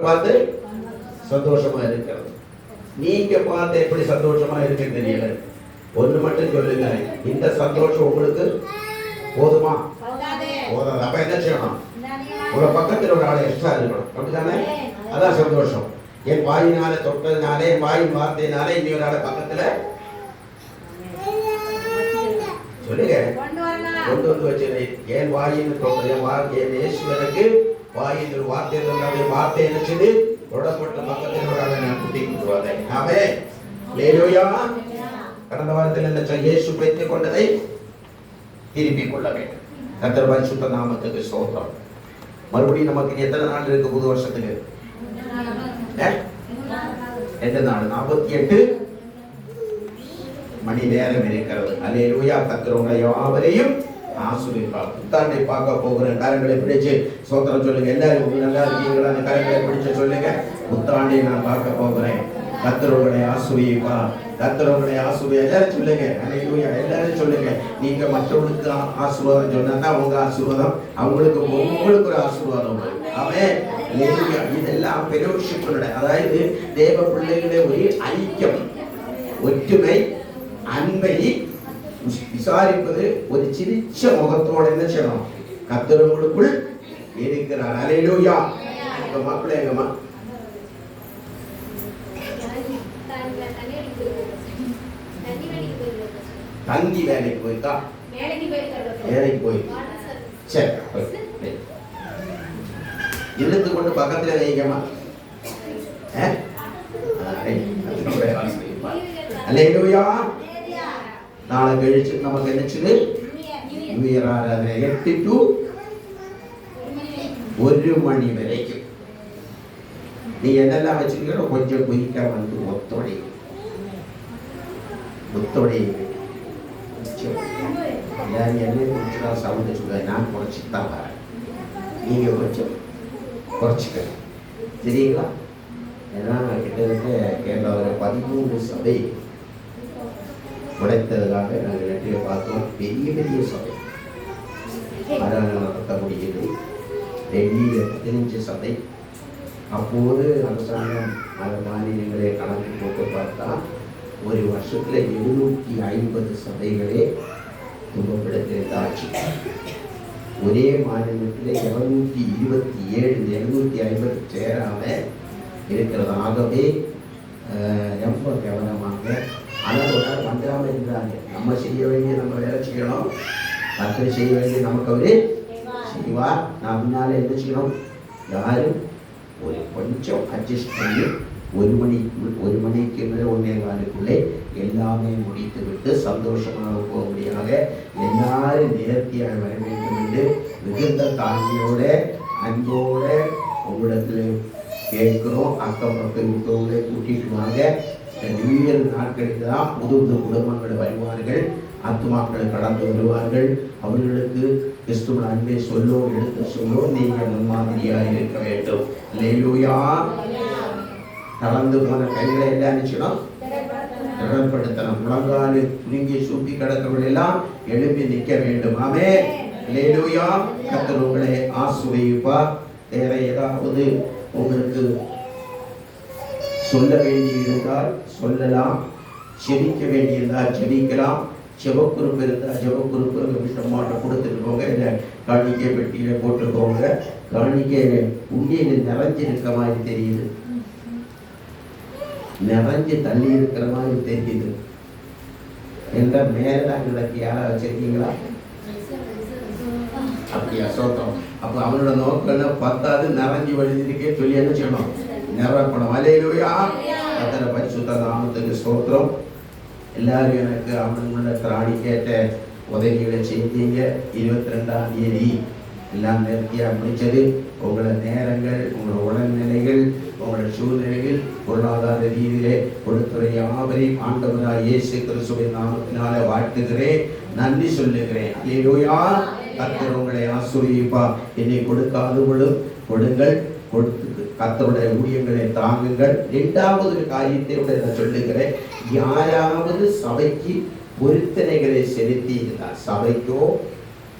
பார்த்து சந்தோஷமா இருக்கிறது. நீங்க பார்த்து எப்படி சந்தோஷமா இருக்குன்னு தெரியல. ஒண்ணு மட்டும் சொல்லுங்க, இந்த சந்தோஷம் உங்களுக்கு போதுமா? போதாது. அப்ப என்ன செய்யணும்? உங்க பக்கத்தில் ஒரு ஆளை எக்ஸ்ட்ரா இருக்கணும். அப்படித்தானே? அதான் சந்தோஷம். என் வாயினால தொட்டதுனாலே, என் வாயின் வார்த்தையினாலே இனி ஒரு ஆளை பக்கத்துல சொல்லுங்க கொண்டு வந்து வச்சு, என் வாயின் தொட்டது என் வார்த்தை, என் இயேசுவனுக்கு வாயின் ஒரு வார்த்தை இருந்தாலே வார்த்தை நினைச்சது தொடப்பட்ட பக்கத்தில் ஒரு ஆளை நான் கூட்டி கொண்டுவாங்க. ஆமே ஹல்லேலூயா. கடந்த வாரத்தில் என்ன இயேசு பெற்றுக் கொண்டதை திருப்பிக் கொள்ள வேண்டும். கர்த்தர் பரிசுத்த நாமத்துக்கு ஸ்தோத்திரம். மறுபடியும் நமக்கு எத்தனை நாள் இருக்கு புது வருஷத்துக்கு? 2 நாள், 48 மணி நேரம் இருக்கிறது. ஹல்லேலூயா. கர்த்தர் உங்களை யாவரையும் ஆசீர்வதிப்பார். புத்தாண்டை பார்க்க போகிற கரங்களை பிடிச்சு ஸ்தோத்திரம் சொல்லுங்க. எல்லாரும் நல்லா இருக்கீங்களா? அந்த கரங்களை பிடிச்சு சொல்லுங்க. புத்தாண்டை நான் பார்க்க போகிறேன். கர்த்தர் உங்களை ஆசீர்வதிப்பார். கர்த்தர் உங்களை ஆசீர்வதி. எல்லாரும் சொல்லுங்க. ஹல்லேலூயா. எல்லாரும் சொல்லுங்க. நீங்க மற்றவங்களுக்கு ஆசீர்வாதம் சொன்னா உங்க ஆசீர்வாதம் அவங்களுக்கு உங்களுக்கு ஒரு ஆசீர்வாதம். ஆமென். ஹல்லேலூயா. இதெல்லாம் பெலோஷிப்னுடைய, அதாவது தேவ பிள்ளைகளுடைய ஒரு ஐக்கியம், ஒற்றுமை, அன்பை விசாரிப்பது. ஒரு சிரிச்ச முகத்தோட என்ன செய்யணும்? கர்த்தர் உங்களுக்குள் இருக்கிறார். ஹல்லேலூயா. இப்ப மாப்பிள்ளை எங்கம்மா? தங்கி வேலைக்கு போயிருக்கா? வேலைக்கு போயிருக்கா? சரி, இழுத்து கொண்டு பக்கத்துல வைங்கம்மா. ஹல்லேலூயா. நாளை கழிச்சு நமக்கு என்னச்சுது? நியூ இயர் ஆராதனை 8 to 1 மணி வரைக்கும். நீ என்னெல்லாம் வச்சுக்கணும்? கொஞ்சம் குயிக்கா வந்து ஒத்தோடை என்ன குடிச்சுடா சவுண்ட் சொல்ல. நான் குறைச்சிதான் வரேன், நீங்க கொஞ்சம் குறைச்சிக்க சரிங்களா? ஏன்னா கிட்டத்தட்ட கேரளாவில் 13 சபை உடைத்ததுக்காக நாங்கள் நெட்டில பார்த்தோம். பெரிய பெரிய சபை நடத்த முடியுது. டெல்லியில் 15 சபை. அப்போது அரசாங்கம் அந்த மாநிலங்களே கணக்கு போட்டு பார்த்தா ஒரு வருஷத்துல 750 சபைகளே துன்பப்படுத்திருந்தாச்சு. ஒரே மாநிலத்தில் 227 250 சேராம இருக்கிறது. ஆகவே ரொம்ப கவனமாக அதோட வந்துடாம இருந்தாங்க. நம்ம செய்ய வேண்டிய நம்ம வேலை செய்யணும். கர்த்தர் செய்ய வேண்டிய நமக்கு அவரு செய்வார். நான் முன்னால என்ன செய்யணும்? யாரும் ஒரு கொஞ்சம் அட்ஜஸ்ட் பண்ணி 1 மணிக்கு மேலே 1:15 எல்லாமே முடித்து விட்டு சந்தோஷமாக போகும்படியாக எல்லாரும் நேர்த்தியாக வர வேண்டும் என்று மிகுந்த தாழ்மையோட அன்போட உங்களிடத்தில் கேட்கிறோம். அக்கம் பக்கம் இருக்கவங்களை கூட்டிட்டு வாங்க. நியூ இயர் நாட்களுக்கு தான் புது குடும்பங்கள் வருவார்கள், ஆத்துமாக்கள் கடந்து வருவார்கள். அவர்களுக்கு கிறிஸ்துவின் அன்பை சொல்லும், எடுத்து சொல்லும். நீங்கள் முன்மாதிரியாக இருக்க வேண்டும். ஹல்லேலூயா. கலந்து போன கைகளை எல்லாம் நிச்சயம் திடப்படுத்தணும். முழங்காலு குலுங்கி சூப்பி கிடக்கிறவர்கள் எல்லாம் எழுப்பி நிற்க வேண்டும். ஆமென். ஹல்லேலூயா. கர்த்தர் உங்களை ஆசீர்வதிப்பார். வேற ஏதாவது உங்களுக்கு சொல்ல வேண்டியிருந்தால் சொல்லலாம், செபிக்க வேண்டியிருந்தால் செபிக்கலாம். செவக்குறுப்பு இருந்தால் செவக்குறுப்பு விஷமாட்ட கொடுத்துட்டு போங்க. இல்லை காணிக்கை பெட்டியில போட்டுக்கோங்க. காணிக்கை உண்டியில் நிறைஞ்சிருக்க மாதிரி தெரியுது, நிறைஞ்சு தள்ளி இருக்கிற மாதிரி தெரியுது. என்ற மேலதான் கிடக்கு யாரா வச்சிருக்கீங்களா? அப்படியா? சோத்தம். அப்ப அவனோட நோக்கம் 10வது நிறைஞ்சு வழிந்திருக்கே சொல்லி என்ன செய்யணும்? நிரப்பணும். ஹல்லேலூயா. கர்த்தர் பரிசுத்த நாமத்துக்கு ஸ்தோத்திரம். எல்லாரும் எனக்கு அவனுள்ள திராணிக்கேற்ற உதவிகளை செஞ்சீங்க. 22ஆம் தேதி எல்லாம் நேர்த்தியா முடிச்சது. உங்களோட நேரங்கள், உங்களோட உடல்நிலைகள், உங்களோட சூழ்நிலைகள், பொருளாதார ரீதியிலே கொடுத்துறை யாவரையும் ஆண்டவராய் இயேசு கிறிஸ்துவின் நாமத்தினால வாழ்த்துகிறேன், நன்றி சொல்லுகிறேன். ஹல்லேலூயா. கர்த்தர் உங்களை ஆசீர்வதிப்பார். என்னை கொடுக்காதவர்களும் கொடுங்கள், கொடுத்து கர்த்தருடைய ஊழியங்களை தாங்குங்கள். 2வது காரியத்தை நான் சொல்லுகிறேன். யாராவது சபைக்கு பொருத்தனைகளை செலுத்தி இருந்தால், சபைக்கோ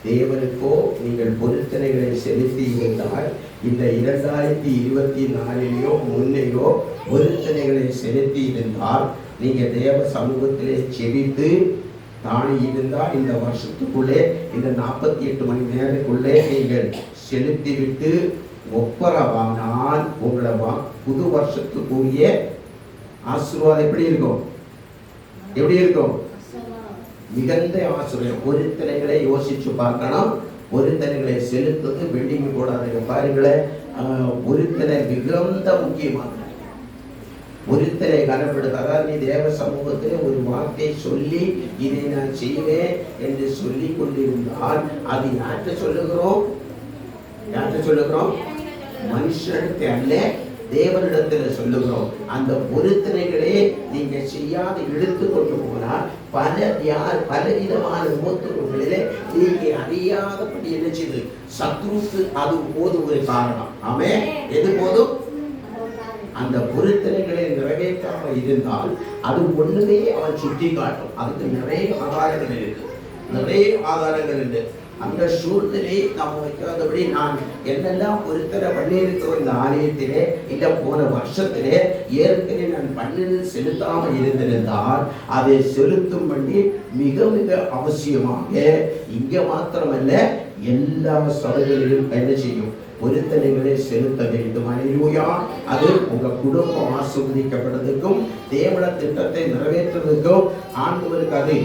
தேவனுக்கோ நீங்கள் பொருத்தனைகளை செலுத்தி இருந்தால் இந்த 2024 முன்னையோ பொருத்தனைகளை செலுத்தி இருந்தால் நீங்க தேவ சமூகத்திலே செபித்து தானே இருந்தால் இந்த வருஷத்துக்குள்ளே இந்த 48 மணி நேரத்துக்குள்ளே நீங்கள் செலுத்திவிட்டு ஒப்பரவானால் உங்களை புது வருஷத்துக்குரிய ஆசீர்வாதம் எப்படி இருக்கும்? எப்படி இருக்கும்? மிகுந்த ஆசீர்வாதம். பொருத்தனைகளை யோசிச்சு பார்க்கணும். பொருத்தனைகளை செலுத்துவது வெள்ளிங்க கூடாது. பாருங்களேன், பொருத்தனை மிகுந்த முக்கியமானது. பொருத்தனை கனப்படுத்த, அதாவது நீ தேவ சமூகத்தில் ஒரு வார்த்தை சொல்லி இதை நான் செய்வேன் என்று சொல்லி கொண்டிருந்தால் அது யார்கிட்ட சொல்லுகிறோம்? யார்கிட்ட சொல்லுகிறோம்? மனுஷனிடத்தை அல்ல, தேவனிடத்தில் சொல்லுகிறோம். அந்த பொருத்தனைகளே நீங்க செய்யாத இழுத்து கொண்டு போனால் பலவிதமான விபத்துகளிலே நீங்க அறியாதபடி என்ன செய்து சத்ருக்கு அது போதும் ஒரு காரணம். ஆமே, எது போதும்? அந்த பொருத்தனைகளை நிறைவேற்றாம இருந்தால் அது ஒண்ணுமே அவன் சுட்டி காட்டும். அதுக்கு நிறைய ஆதாரங்கள் இருக்கு, நிறைய ஆதாரங்கள் இருக்கு. அந்த சூழ்நிலை நாம் வைக்காதபடி நான் என்னெல்லாம் பொருத்தனை பண்ணியிருக்கிறோம் இந்த ஆலயத்திலே, இல்லை போன வருஷத்திலே ஏற்கனவே நான் பண்ணினது செலுத்தாமல் இருந்திருந்தால் அதை செலுத்தும் பண்ணி மிக மிக அவசியமாக இங்கே மாத்திரமல்ல எல்லா சபைகளிலும் என்ன செய்யும்? பொருத்தனைகளை செலுத்த வேண்டும். அல்லேலூயா. அது உங்க குடும்பம் ஆசீர்வதிக்கப்படுவதற்கும் தேவன திட்டத்தை நிறைவேற்றுவதற்கும் ஆண்டவருக்கு அது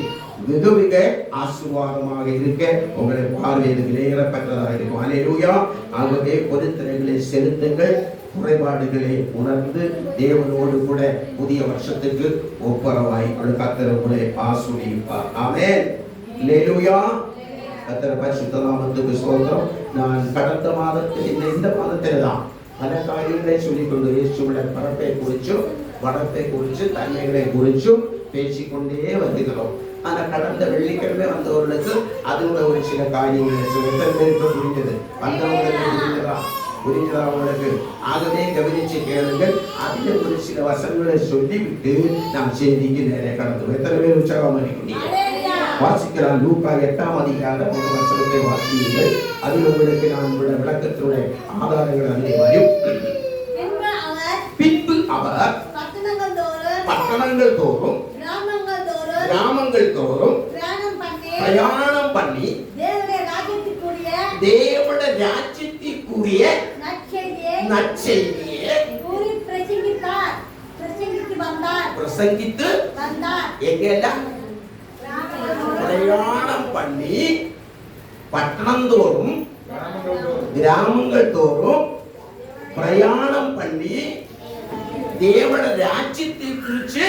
மிக மிக ஆசீர்வாதமாக இருக்க உங்களை பார்வையில் விலையிடப்பட்டதாக இருக்கும். அல்லேலூயா. ஆகவே பொருத்தனைகளை செலுத்துங்கள். குறைபாடுகளை உணர்ந்து தேவனோடு கூட புதிய வருஷத்துக்கு ஒப்பரவாய் கர்த்தர் உங்களை ஆசீர்வதிப்பார். ஆமென். அல்லேலூயா. கர்த்தர் பரிசுத்த நாமத்துக்கு ஸ்தோத்திரம். நான் கடந்த மாதத்தில் இந்த மாதத்தில் தான் பல காரியங்களை சொல்லிக் கொண்டு இயேசுவின் பரப்பை குறிச்சும் வடத்தை குறித்து தன்மைகளை குறிச்சும் பேசிக்கொண்டே வருகிறோம். ஆனால் கடந்த வெள்ளிக்கிழமை வந்தவர்களுக்கு அதோட ஒரு சில காரியங்களை புரிஞ்சது. வந்தவங்களுக்கு புரிஞ்சதா உங்களுக்கு? ஆகவே கவனிச்சு கேளுங்கள். அதில் ஒரு சில வசனங்களை சொல்லிவிட்டு நாம் செய்திக்கு நேரே கடந்து எத்தனை பேர் உற்சாகம் அளிக்கிறீங்க? வாசிக்கிறான். லூக்கா 8ஆம் அதிகாரம் 1 வசனத்தை வாசியுங்கள். அதில் உங்களுக்கு நான் விளக்கத்தினுடைய ஆதாரங்கள் அதிலே வரும். பின்பு அவர் பட்டணங்கள் தோறும் கிராமங்கள் தோறும் பிரயாணம் பண்ணி தேவனுடைய ராஜ்யத்திற்குரிய நற்செய்தியை பிரசங்கித்து எங்கெல்லாம் பிரயாணம் பண்ணி பட்டணந்தோறும் கிராமங்கள் தோறும் பிரயாணம் பண்ணி தேவன ராஜ்யத்தை குறித்து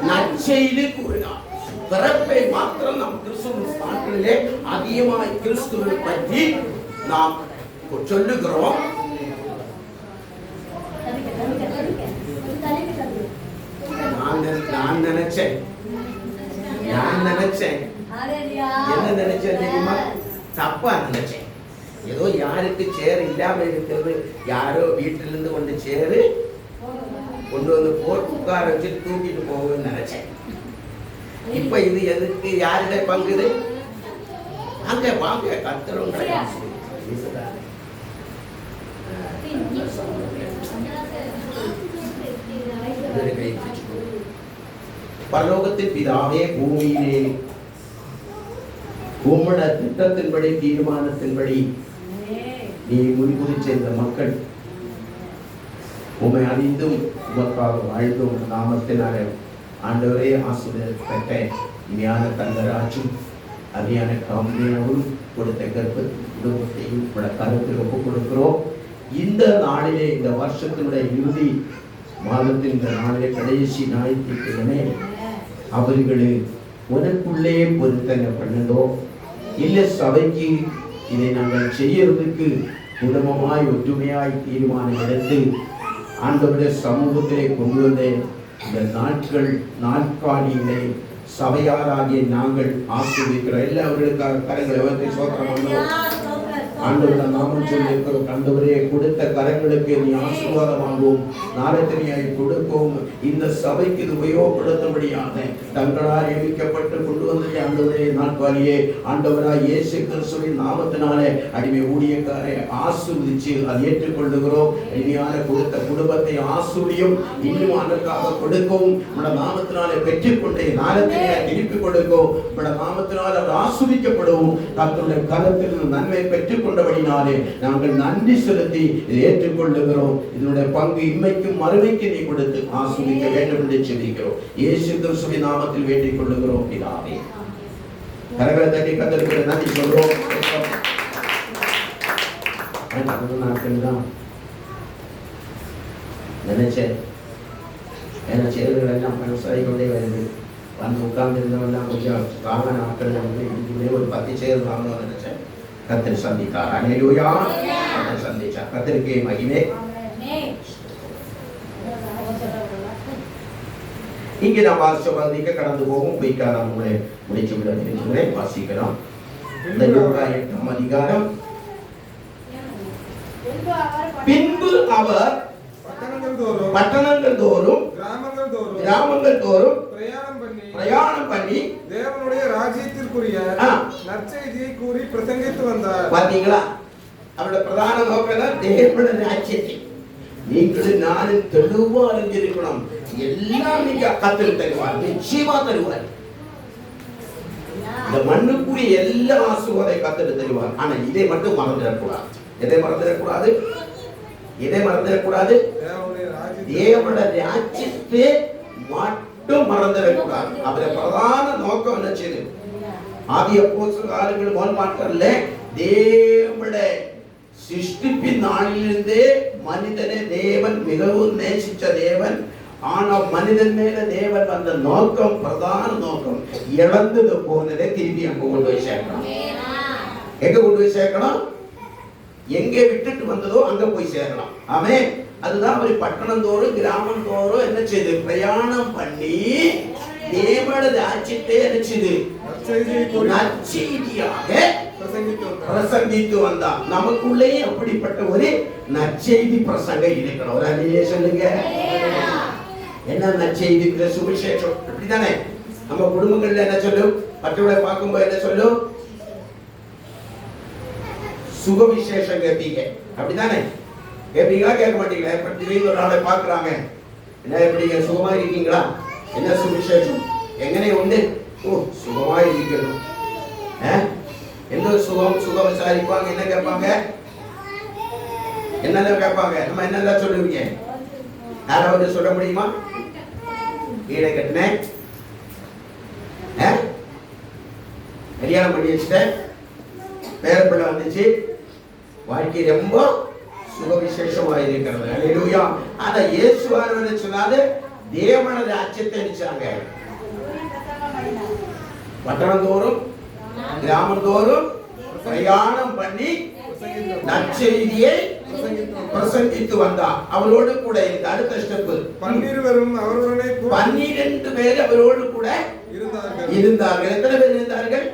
நற்செய்தி கூறினார். பிறப்பை மாத்திரம் நாம் கிறிஸ்துவின் நாட்களிலே அதிகமாக கிறிஸ்துவை பற்றி நாம் சொல்லுகிறோம். நான் நினைச்சேன் என்ன நினைச்சேன் தெரியுமா? தப்பா நினைச்சேன். ஏதோ யாருக்கு சேர் இல்லாம இருக்கிறது, யாரோ வீட்டிலிருந்து கொண்டு சேரு கொண்டு வந்து போட்டு உட்கார வச்சு தூக்கிட்டு போகுதுன்னு நினைச்சேன். இப்ப இது எதுக்கு? யாருடைய பங்குது? அங்க வாங்க கத்துறவங்க பரலோகத்தின் பிதாவே, பூமியிலே உம்மோட திட்டத்தின்படி தீர்மானத்தின்படி நீ முன்குறிச்ச இந்த மக்கள் உம்மை அறிந்தும் உமக்காக வாழ்ந்தும் நாமத்தினாலே ஆண்டவரே ஆசீர்வதிக்கப்பட்ட ஞான தங்கராஜும் அரியான காமியாவும் கொடுத்த குடும்பத்தையும் கருத்தில் ஒப்புக் கொடுக்கிறோம். இந்த நாளிலே, இந்த வருஷத்தினுடைய இறுதி மாதத்தின் இந்த நாளிலே கடைசி ஞாயிற்றுக்கிழமை அவர்களே உனக்குள்ளே பொருத்தனை பண்ணதோ இல்லை சபைக்கு இதை நாங்கள் செய்யறதுக்கு குடும்பமாய் ஒற்றுமையாய் தீர்மானம் எடுத்து ஆண்டவருடைய சமூகத்திலே கொண்டு வந்த இந்த நாட்காலிகளை சபையாராகிய நாங்கள் ஆசீர்வதிக்கிறோம். எல்லாவர்களுக்காக கரங்களை வந்து சோத்திரம் பண்ணுவோம். ஆண்டவரை நாமும் சொல்லியிருக்கிறோம். ஆண்டவரே, கொடுத்த கரங்களுக்கு நீ ஆசீர்வாதமாகவும் நாளத்தினை கொடுக்கவும் இந்த சபைக்கு இது உபயோகப்படுத்தும்படியாக தங்களால் நியமிக்கப்பட்டு கொண்டு வந்தது ஆண்டவரே. நாட்காலியே ஆண்டவராய் இயேசு கிறிஸ்துவின் நாமத்தினாலே அடிமை ஊழியக்காரை ஆசீர்வதிச்சு அதை ஏற்றுக்கொள்ளுகிறோம். இனியான கொடுத்த குடும்பத்தை ஆசீர்வதியும், இன்னும் அதற்காக கொடுக்கவும் உடைய நாமத்தினாலே பெற்றுக்கொண்டே நாளத்தினை திருப்பி கொடுக்கவும் உடைய நாமத்தினால் அவர் ஆசீர்வதிக்கப்படவும் தங்களுடைய கரத்தில் நன்மை பெற்றுக் கொண்டபடினாலே நாங்கள் நன்றி செலுத்தி இதை ஏற்றுக்கொள்ளுகிறோம். இதனுடைய பங்கு இன்மைக்கும் மறுமைக்கு நீ கொடுத்து ஆசீர்வதிக்க வேண்டும் என்று சொல்லிக்கிறோம். இயேசு கிறிஸ்துவின் நாமத்தில் வேண்டிக் கொள்ளுகிறோம் பிதாவே. கரங்களை தட்டி கர்த்தருக்கு நன்றி சொல்றோம். நாட்கள் தான் நினைச்சேன், ஏன்னா செயல்கள் எல்லாம் பணசாரி கொண்டே வருது. வந்து உட்கார்ந்து இருந்தவெல்லாம் கொஞ்சம் கால நாட்கள் வந்து ஒரு 10 செயல் வாங்கணும்னு நினைச்சேன். கர்த்தர் சந்தித்தார். அல்லேலூயா. கர்த்தர் சந்தித்தார். கர்த்தருக்கு மகிமை. இங்கே நாம் வாசிச்ச பகுதிக்கு கடந்து போகும் பொய்க்கா நாம் முடிச்சு விட இருக்கிறேன். வாசிக்கிறோம். இந்த யோகா 8ஆம் அதிகாரம். பின்பு அவர் பட்டணங்கள் தோறும் கிராமங்கள் தோறும் பிரயாணம் பண்ணி தேவனுடைய ராஜ்யத்திற்குரிய நற்செய்தியை கூறி பிரசங்கித்து வந்தார். பாத்தீங்களா? அவருடைய பிரதான நோக்கம் தேவனுடைய ராஜ்யத்தை நீங்களும் நானும் தெளிவா அறிஞ்சிருக்கணும். எல்லாம் நீங்க கத்தல் தருவார், நிச்சயமா தருவார். இந்த மண்ணுக்குரிய எல்லா ஆசீர்வாதை கத்தல் தருவார். ஆனா இதை மட்டும் மறந்துடக்கூடாது. எதை மறந்துடக்கூடாது? எதை மறந்துடக்கூடாது? தேவனுடைய ராஜ்யத்தை மட்டும் மறந்துடக்கூடாது. அவருடைய பிரதான நோக்கம் என்ன செய்யுது? ஆதி அப்போஸ்தலர் காலங்கள் முதல் தேவனுடைய சிருஷ்டிப்பின் நாளிலிருந்தே மனிதனை தேவன் மிகவும் நேசிச்ச தேவன். ஆனால் மனிதன் மேல தேவன் அந்த நோக்கம், பிரதான நோக்கம் இழந்தது போனதை திருப்பி அங்க கொண்டு போய் சேர்க்கணும். எங்க கொண்டு போய் சேர்க்கணும்? எங்கே விட்டுட்டு வந்ததோ அங்க போய் சேரலாம். ஆமென். அதுதான் அவர் பட்டணம் தோறும் கிராமம் தோறும் என்ன செய்து பிரயாணம் பண்ணி தேவனுடைய ராஜ்யத்தை என்ன செய்து நற்செய்தியாக பிரசங்கித்து வந்தார். நமக்குள்ளே அப்படிப்பட்ட ஒரு நற்செய்தி பிரசங்கம் இருக்கணும். ஒரு அல்லேலூயா சொல்லுங்க. என்ன நற்செய்தி? சுவிசேஷம். அப்படிதானே நம்ம குடும்பங்கள்ல என்ன சொல்லும்? மற்றவர்களை பார்க்கும்போது என்ன சொல்லும்? சுக விசேஷம் கேட்பீங்க. அப்படிதானே? கேட்பீங்களா? கேட்க மாட்டீங்களா? இப்ப திடீர்னு ஒரு ஆளை பார்க்குறாங்க, என்ன எப்படிங்க சுகமா இருக்கீங்களா? என்ன சுவிசேஷம்? எங்கனே உண்டு? ஓ, சுகமா இருக்கணும். எந்த சுகம்? சுகம் விசாரிப்பாங்க. என்ன கேட்பாங்க? என்னெல்லாம் கேட்பாங்க? நம்ம என்னெல்லாம் சொல்லுவீங்க? யாராவது சொல்ல முடியுமா? வீடை கட்டினேன், கல்யாணம் பண்ணி வச்சுட்டேன், பேரப்பிள்ளை வந்துச்சு, வாழ்க்கை ரொம்ப சுக விசேஷமாக இருக்கிறது. அல்லேலூயா. ஆனா இயேசுவானவர் சொன்னாரு தேவனுடைய ராஜ்யத்தை நினைச்சாங்க. பட்டணம் தோறும் கிராமம் தோறும் பிரயாணம் பண்ணி நற்செய்தியை பிரசங்கித்து வந்தார். அவரோடு கூட இந்த அடுத்த ஸ்டெப் 12 பேர் அவரோடு கூட இருந்தார்கள். எத்தனை பேர் இருந்தார்கள்?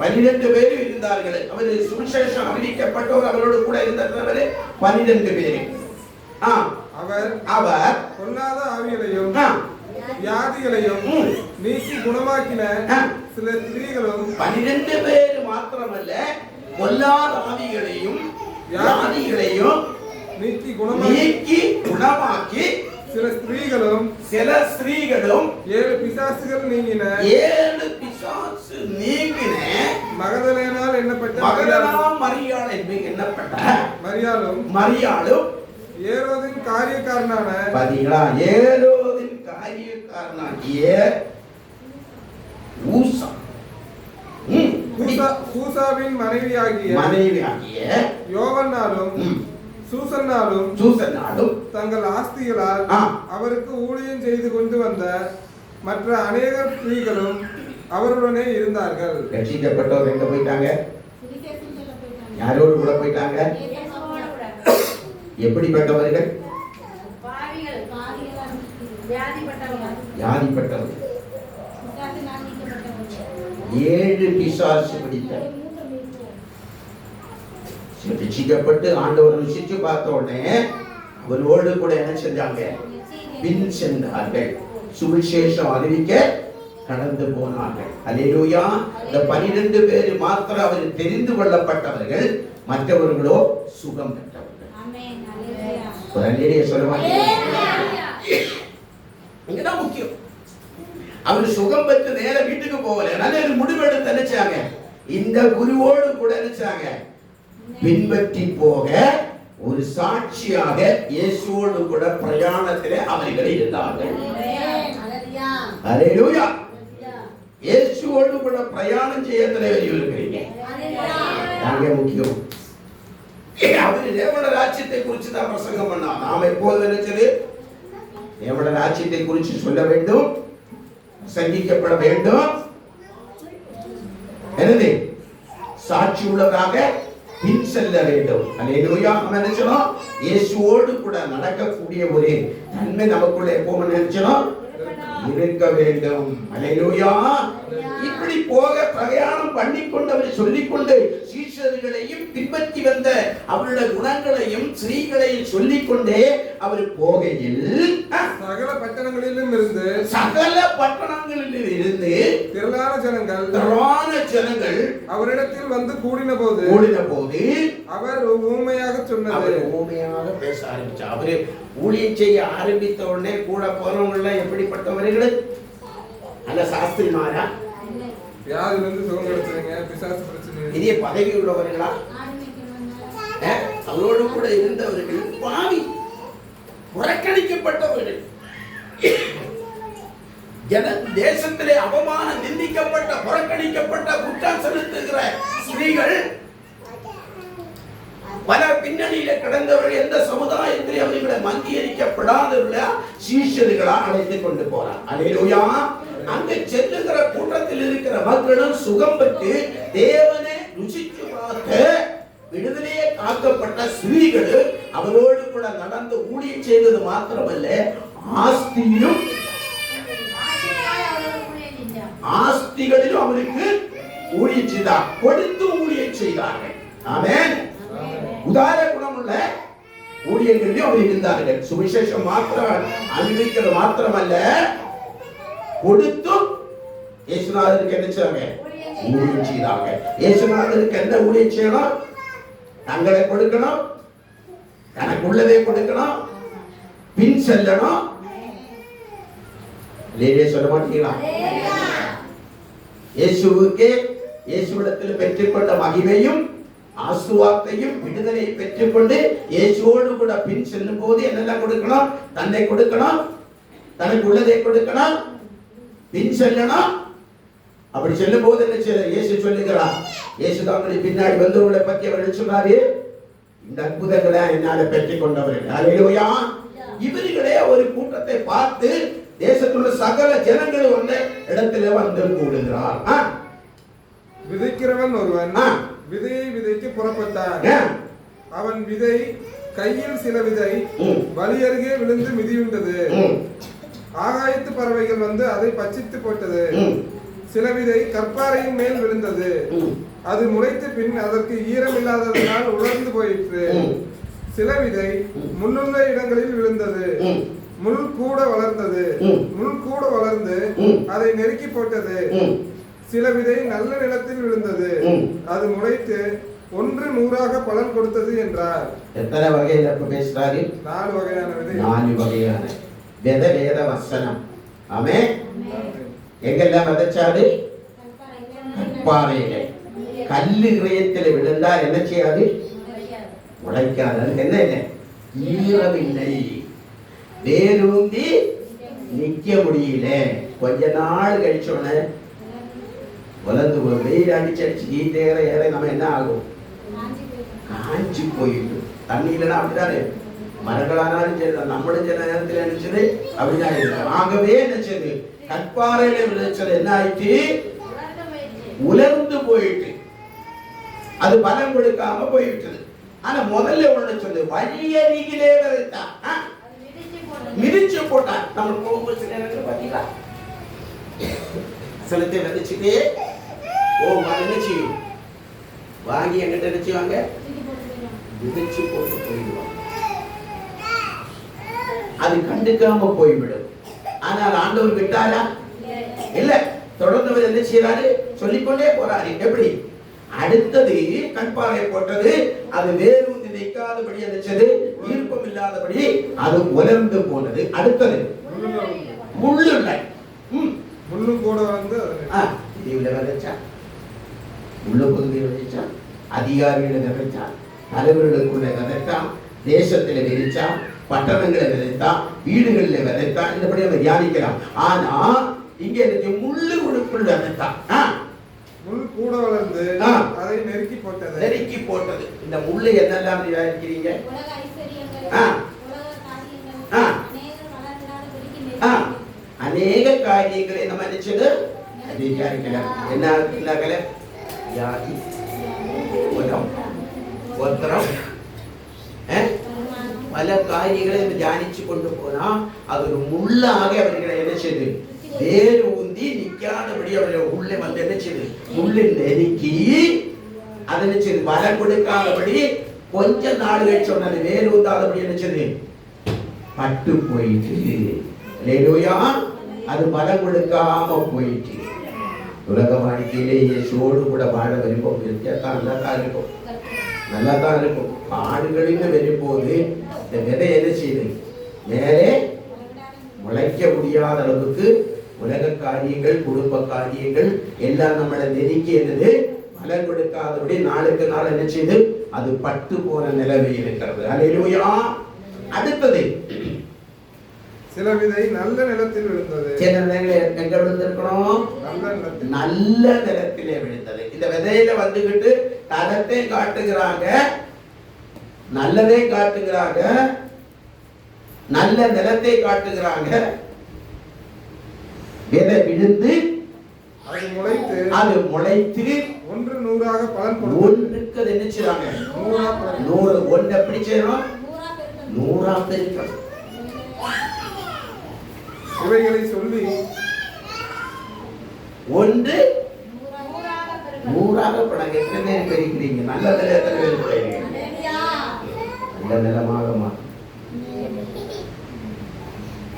12 பேர் இருந்தார்கள். அவர் சுவிசேஷம் அறிவிக்கப்பட்டவர் அவரோடு கூட இருந்தவர் 12 பேர். அவர் பொல்லாத ஆவிகளையும் வியாதிகளையும் நீக்கி குணமாக்கின சில ஸ்திரீகளும் 12 பேர் மாத்திரமல்ல, பொல்லாத ஆவிகளையும் வியாதிகளையும் நீக்கி குணமாக்கி சில ஸ்திரீகளும் 7 பிசாசுகள் நீங்கின மகதலேனால் எண்ணப்பட்ட மரியாளும் ஏரோதின் காரியக்காரனான ஊசாவின் மனைவியாகிய யோவன்னாலும் சூசன்னாலும் தங்கள் ஆஸ்திகளால் அவருக்கு ஊழியம் செய்து கொண்டு வந்த மற்ற அநேக ஸ்திரீகளும் அவருடனே இருந்தார்கள். ரட்சிக்கப்பட்டவர் எங்க போயிட்டாங்க? யாரோடு கூட போயிட்டாங்க? எப்படிப்பட்டவர்கள்? வியாதிப்பட்டவர்கள். 7 பிசாசு பிடித்த ரட்சிக்கப்பட்டு ஆண்டவர் ருசிச்சு பார்த்த உடனே அவரோடு கூட என்ன செஞ்சாங்க? பின் சென்றார்கள். சுவிசேஷம் அறிவிக்க கடந்து போனார்கள். அல்லேலூயா. இந்த 12 பேர் மாத்திரம் அவர் தெரிந்து கொள்ளப்பட்டவர்கள், மற்றவர்களோ சுகம் பெற்றவர்கள். ஒரு அல்லேலூயா சொல்லுவாங்க. இங்கதான் முக்கியம். அவர் சுகம் பெற்று நேர வீட்டுக்கு போகல. நல்ல முடிவெடுத்து நினைச்சாங்க, இந்த குருவோடு கூட நினைச்சாங்க பின்பற்றி போக ஒரு சாட்சியாக இயேசுவோடு கூட பிரயாணத்திலே அவர்கள் இருந்தார்கள். அல்லேலூயா. இயேசுவோடு கூட பிரயாணம் செய்ய இருக்கிறீங்க. நாங்க முக்கியம். அவர் தேவன ராஜ்யத்தை குறித்து தான் பிரசங்கம் பண்ணா. நாம எப்போது நினைச்சது தேவன ராஜ்யத்தை குறித்து சொல்ல வேண்டும், சங்கிக்கப்பட வேண்டும், என்னது சாட்சி உள்ளதாக பின் செல்ல வேண்டும். அல்லேலூயா. நம்ம நினைச்சோம் இயேசுவோடு கூட நடக்கக்கூடிய ஒரு நன்மை நமக்குள்ள எப்பவும் நினைச்சோம் இருக்க வேண்டும். அல்லேலூயா. இப்படி போக பிரயாணம் பண்ணிக்கொண்டு அவர் சொல்லிக்கொண்டு சீஷர்களையும் பின்பற்றி வந்த அவருடைய குணங்களையும் ஸ்ரீகளையும் சொல்லிக்கொண்டே அவர் போகையில் சகல பட்டணங்களிலும் இருந்து திரளான ஜனங்கள் அவரிடத்தில் வந்து கூடின போது அவர் ஊமையாக சொன்னது. ஊமையாக பேச ஆரம்பிச்சார். அவரு ஊழியம் செய்ய ஆரம்பித்த உடனே கூட போறவங்க எப்படிப்பட்டவர்கள்? நல்ல சாஸ்திரிமாரா, வியாதிலிருந்து சுகம் கிடைச்சவங்க, பிசாசு பிரச்சனை, பெரிய பதவி உள்ளவர்களா, அவரோடு கூட இருந்தவர்கள் பாவி, புறக்கணிக்கப்பட்டவர்கள், தேசத்திலே அவமானம், நிந்திக்கப்பட்ட, புறக்கணிக்கப்பட்ட, குற்றம் செலுத்துகிற ஸ்திரீகள், பல பின்னணியில கிடந்தவர்கள், எந்த சமுதாயத்திலே அவர்களை அங்கீகரிக்கப்படாதவர்களா சீஷர்களா அழைத்துக் கொண்டு போறார். அல்லேலூயா. அங்கு செல்லுகிற கூட்டத்தில் இருக்கிற மக்களும் சுகம் பெற்று தேவனை ருசித்து பார்க்க விடுதலையே காக்கப்பட்ட ஸ்திரீகள் அவரோடு கூட நடந்து ஊழியம் செய்தது மாத்திரமல்ல, ஆஸ்திகளிலும் அவருக்கு ஊழியம் செய்தார், கொடுத்து ஊழியம் செய்தார்கள். ஆமென். உதார குணமுள்ள ஊழியங்களிலும் அவர் இருந்தார்கள். சுவிசேஷம் மாத்திரம் அறிவிக்கிறது மாத்திரமல்ல, கொடுத்து இயேசுநாதருக்கு என்ன செய்வாங்க? ஊழியம் செய்தாங்க. இயேசுநாதருக்கு என்ன ஊழியம் செய்யணும்? தங்களை கொடுக்கணும், தனக்குள்ளதே கொடுக்கணும், பின் செல்லணும். சொல்ல மாட்டீங்களா? இயேசுவிடத்தில் பெற்றுக்கொண்ட மகிமையும் ஆசீர்வாதத்தையும் விடுதலை பெற்றுக்கொண்டு இயேசுவோடு கூட பின் செல்லும் போது என்னெல்லாம் கொடுக்கணும்? தன்னை கொடுக்கணும், தனக்கு உள்ளதை கொடுக்கணும், பின் செல்லணும். அப்படி செல்லும் போது என்ன இயேசு சொல்லுகிறார்? இயேசு தங்களை பின்னாடி வந்தவர்களை பற்றி அவர்கள் சொன்னாரு, இந்த அற்புதங்களை என்னால பெற்றுக் கொண்டவர்கள். அல்லேலூயா. இவர்களே ஒரு கூட்டத்தை பார்த்து தேசத்துள்ள சகல ஜனங்கள் வந்த இடத்துல வந்து கூடுகிறார். விதைக்கிறவன் ஒருவன் விதையை விதைக்கு புறப்பட்டான். அவன் விதை கையில் சில விதை வழி அருகே விழுந்து மிதியுண்டது. ஆகாயத்து பறவைகள் வந்து அதை பச்சித்து போட்டது. சில விதை கற்பாறையின் மேல் விழுந்தது. அது முளைத்த பின் அதற்கு ஈரம் இல்லாததனால் உலர்ந்து போயிற்று. சில விதை முள்ளுள்ள இடங்களில் விழுந்தது. முள் கூட வளர்ந்து அதை நெருக்கி போட்டது. சில விதை நல்ல நிலத்தில் விழுந்தது. அது முளைத்து 100 பலன் கொடுத்தது என்றார். எத்தனை வகையில பேசுறாரு? 4 வகையான விதை. 4 வகையான வேத வசனம். ஆமென். எங்கெல்லாம் விதைச்சாரு? கற்பாறையில. கல்லு இதயத்தில் விழுந்தா என்ன செய்யாது? உழைக்காது. அதுக்கு என்ன இல்லை? ஈரமில்லை, வேரூந்தி நிக்க முடியல. கொஞ்ச நாள் கழிச்சோன்னு வளர்ந்து வெயில் அடிச்சு ஈட்டேற ஏற நம்ம என்ன ஆகும்? காஞ்சி போயிடும். தண்ணி இல்லைன்னா அப்படித்தானே, மரங்களானாலும் சரி, நம்மளும் சில நேரத்தில் நினைச்சது அப்படிதான் இருக்கு. ஆகவே நினைச்சது கற்பாறையில விளைச்சல் என்ன ஆயிட்டு? உலர்ந்து போயிட்டு, அது பலம் கொடுக்காம போயிட்டது. ஆனா முதல்ல ஒண்ணு சொல்லு, வழியருகிலே விதைத்தான், மிதிச்சு போட்டான். நம்ம போகும்போது சில நேரத்தில் பார்த்தீங்களா, சிலத்தை விதைச்சுட்டே என்ன செய்யும்? வாங்கி எங்கிட்ட நினைச்சுவாங்க, விதைச்சு போட்டு போயிடுவாங்க. அது கண்டுக்காம போய்விடும். ஆனால் ஆண்டவர் விட்டாரா? இல்ல, தொடர்ந்தவர் என்ன செய்யறாரு? சொல்லிக்கொண்டே போறாரு. எப்படி? அடுத்தது கண்பாறை போட்டது, அது வேறு நிற்காதபடி நினைச்சது, ஈர்ப்பம் இல்லாதபடி அது உலர்ந்து போனது. அடுத்தது முள்ளு முள்ளு கூட வந்து விதைச்சா, முள்ளு பகுதியில் விதைச்சா, அதிகாரிகளை விதைச்சா, தலைவர்களுக்குள்ள விதைத்தா, தேசத்துல விதைச்சா, பட்டணங்களை விதைத்தா, வீடுகளில் விதைத்தா, இந்தபடி நம்ம தியானிக்கலாம். ஆனா இங்க முள்ளு உடுக்குள்ள விதைத்தா, முள் கூட வளர்ந்து அதை நெருக்கி போட்டது. இந்த முள்ளு என்னெல்லாம் வியாதிக்கிறீங்க? அநேக காரியங்களை நம்ம நினைச்சது என்ன வியாதி, பல காரியங்களை தியானிச்சு கொண்டு போனா அது ஒரு முள்ளாக அவர்களை என்ன செய்து வேறு ஊந்தி நிக்காதபடி அவர்கள் உள்ளே வந்து என்ன செய்து முள்ளு நெருக்கி அதை என்ன செய்து பலம் கொடுக்காதபடி கொஞ்ச நாடுகள் சொன்னது வேறு ஊந்தாதபடி என்ன செய்து பட்டு போயிட்டு. அல்லேலூயா. அது பலம் கொடுக்காம போயிட்டு. உலக வாழ்க்கையிலே இயேசுவோடு கூட வாழ விரும்பும் நல்லா தான் இருக்கும். பாடுகளில் வரும்போது இந்த விதை என்ன செய்யுது? வேறே முளைக்க முடியாத அளவுக்கு உலக காரியங்கள், குடும்ப காரியங்கள் எல்லாம் நம்மளை நெருக்கி என்னது பலன் கொடுக்காதபடி நாளுக்கு நாள் என்ன செய்து அது பட்டு போன நிலைமை இருக்கிறது. அல்லேலூயா. அடுத்தது சில விதை நல்ல நிலத்தில் விழுந்தது. எங்க விழுந்திருக்கணும்? நல்ல நிலத்திலே விழுந்தது. இந்த விதையில வந்துகிட்டு தரத்தை காட்டுகிறாங்க, நல்லதே காட்டுகிறாங்க, நல்ல நிலத்தை காட்டுகிறாங்க. விதை விழுந்து அது முளைத்து ஒன்று நூறாக பலன் கொடுக்கும். ஒன்றுக்கு என்ன செய்றாங்க? 100. ஒன்று எப்படி செய்யணும்? 100 பெருக்கணும். இவைகளை சொல்லி ஒன்று 100 படம். எத்தனை பேர் பெருக்கிறீங்க? நல்ல நிலை எத்தனை பேர் பெறுகிறீங்க? நல்ல நிலமாக மாறும்.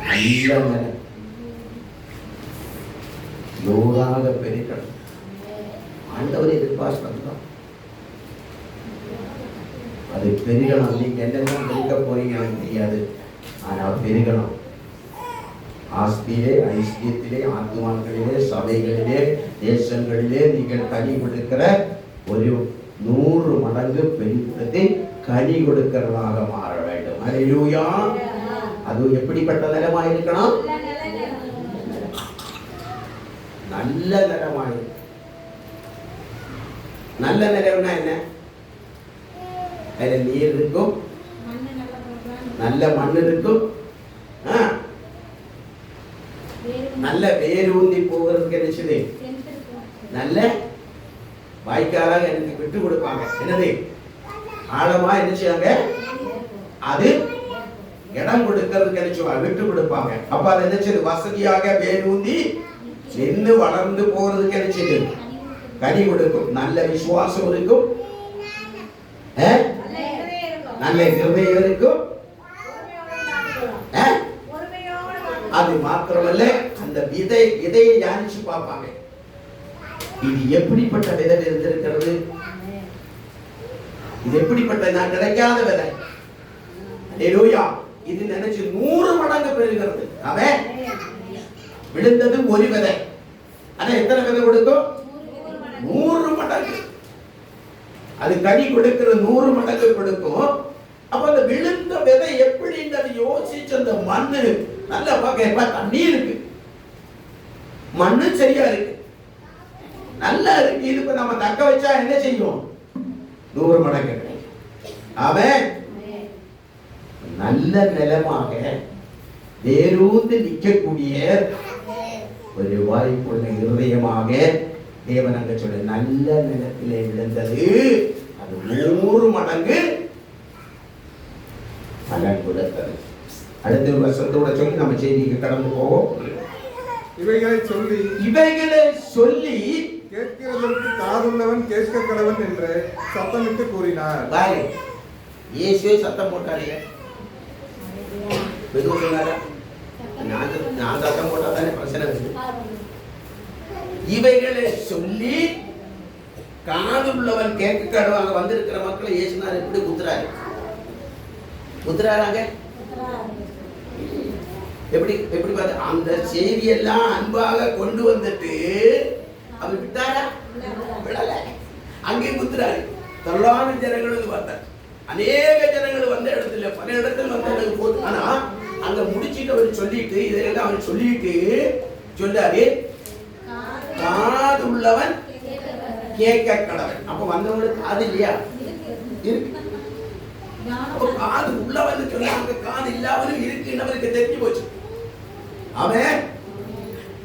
நல்ல நிலை 100 பெருக்கணும். ஆண்டவர் எதிர்பார்க்கிறோம். அது பெருகணும். நீங்க என்னென்ன பெருக்க போறீங்க எனக்கு தெரியாது, ஆனா பெருகணும். ஆஸ்தியிலே, ஐஸ்தியத்திலே, ஆத்மாக்களிலே, சபைகளிலே, தேசங்களிலே நீங்கள் கனி கொடுக்கிற ஒரு 100 மடங்கு பெருக்கத்தை கனி கொடுக்கிறதாக மாற வேண்டும். அல்லேலூயா. அது எப்படிப்பட்ட நிலமாக இருக்கணும்? நல்ல நிலமாக. நல்ல நிலம்னா என்ன? அதுல நீர் இருக்கும், நல்ல மண் இருக்கும், நல்ல வேர் ஊந்தி போகிறதுக்கு என்ன செய்யுது? நல்ல வாய்க்காலாக எனக்கு விட்டு கொடுப்பாங்க. என்னது? ஆழமா என்ன செய்வாங்க? அது இடம் கொடுக்கிறதுக்கு என்ன செய்வாங்க? விட்டு கொடுப்பாங்க. அப்ப அதை என்ன செய்யுது? வசதியாக வேர் ஊந்தி நின்று வளர்ந்து போறதுக்கு என்ன செய்யுது? கனி கொடுக்கும். நல்ல விசுவாசம் இருக்கும், நல்ல இருதயம் இருக்கும். அது மாத்திரமல்ல, அந்த விதையை தியானிச்சு பார்ப்பாங்க. இது எப்படிப்பட்ட விதை இருந்திருக்கிறது? இது எப்படிப்பட்ட நான் கிடைக்காத விதை. அல்லேலூயா. இது நினைச்சு 100 மடங்கு பெறுகிறது. அவன் விழுந்தது ஒரு விதை, ஆனா எத்தனை விதை கொடுக்கும்? 100 மடங்கு. அது கனி கொடுக்கிற 100 மடங்கு கொடுக்கும். அப்ப அந்த விழுந்த விதை எப்படின்னு யோசிச்சு, அந்த மண்ணு நல்லா பார்க்க தண்ணி இருக்கு, மண்ணு சரியா இருக்கு, நல்லா இருக்கு. இது இப்ப நம்ம தக்க வச்சா என்ன செய்யும்? 100 மடங்கு கிடைக்கும். அவன் நல்ல நிலமாக வேரூந்து நிற்கக்கூடிய ஒரு வாய்ப்புள்ள இருதயமாக தேவன் அங்க சொல்ல நல்ல நிலத்திலே விழுந்தது. அது 100 மடங்கு பலன் கொடுத்தது. அடுத்த வருஷத்தோட சொல்லி நம்ம செய்திக்கு கடந்து போவோம். இவைகளை சொல்லி கேட்கிறதற்கு காதுள்ளவன் கேட்க கடவன் என்று சத்தமிட்டு கூறினார். இயேசுவே சத்தம் போட்டாருங்க. மெதுவா சொன்னாரா? நான் சத்தம் போட்டா தானே பிரச்சனை வருது. இவைகளை சொல்லி காது உள்ளவன் கேட்க கடவாங்க வந்திருக்கிற மக்களை இயேசுனார் எப்படி குத்துறாராங்க? எப்படி எப்படி பார்த்து அந்த செய்தியெல்லாம் அன்பாக கொண்டு வந்துட்டு அவர் விட்டாரா? விடல. அங்கே குத்துறாரு. தொல்லான ஜனங்கள் பார்த்தார். அநேக ஜனங்கள் வந்த இடத்துல பல இடத்துல வந்து போட்டு, ஆனா அங்க முடிச்சுட்டு அவர் சொல்லிட்டு இதெல்லாம் அவர் சொல்லிட்டு சொல்லாரு, காது உள்ளவன் கேட்க கடவன். அப்ப வந்தவங்களுக்கு காது இல்லையா? இருக்கு. காது உள்ளவன் சொன்னாங்க, காது இல்லாமலும் இருக்குன்னு அவருக்கு தெரிஞ்சு போச்சு. அவன்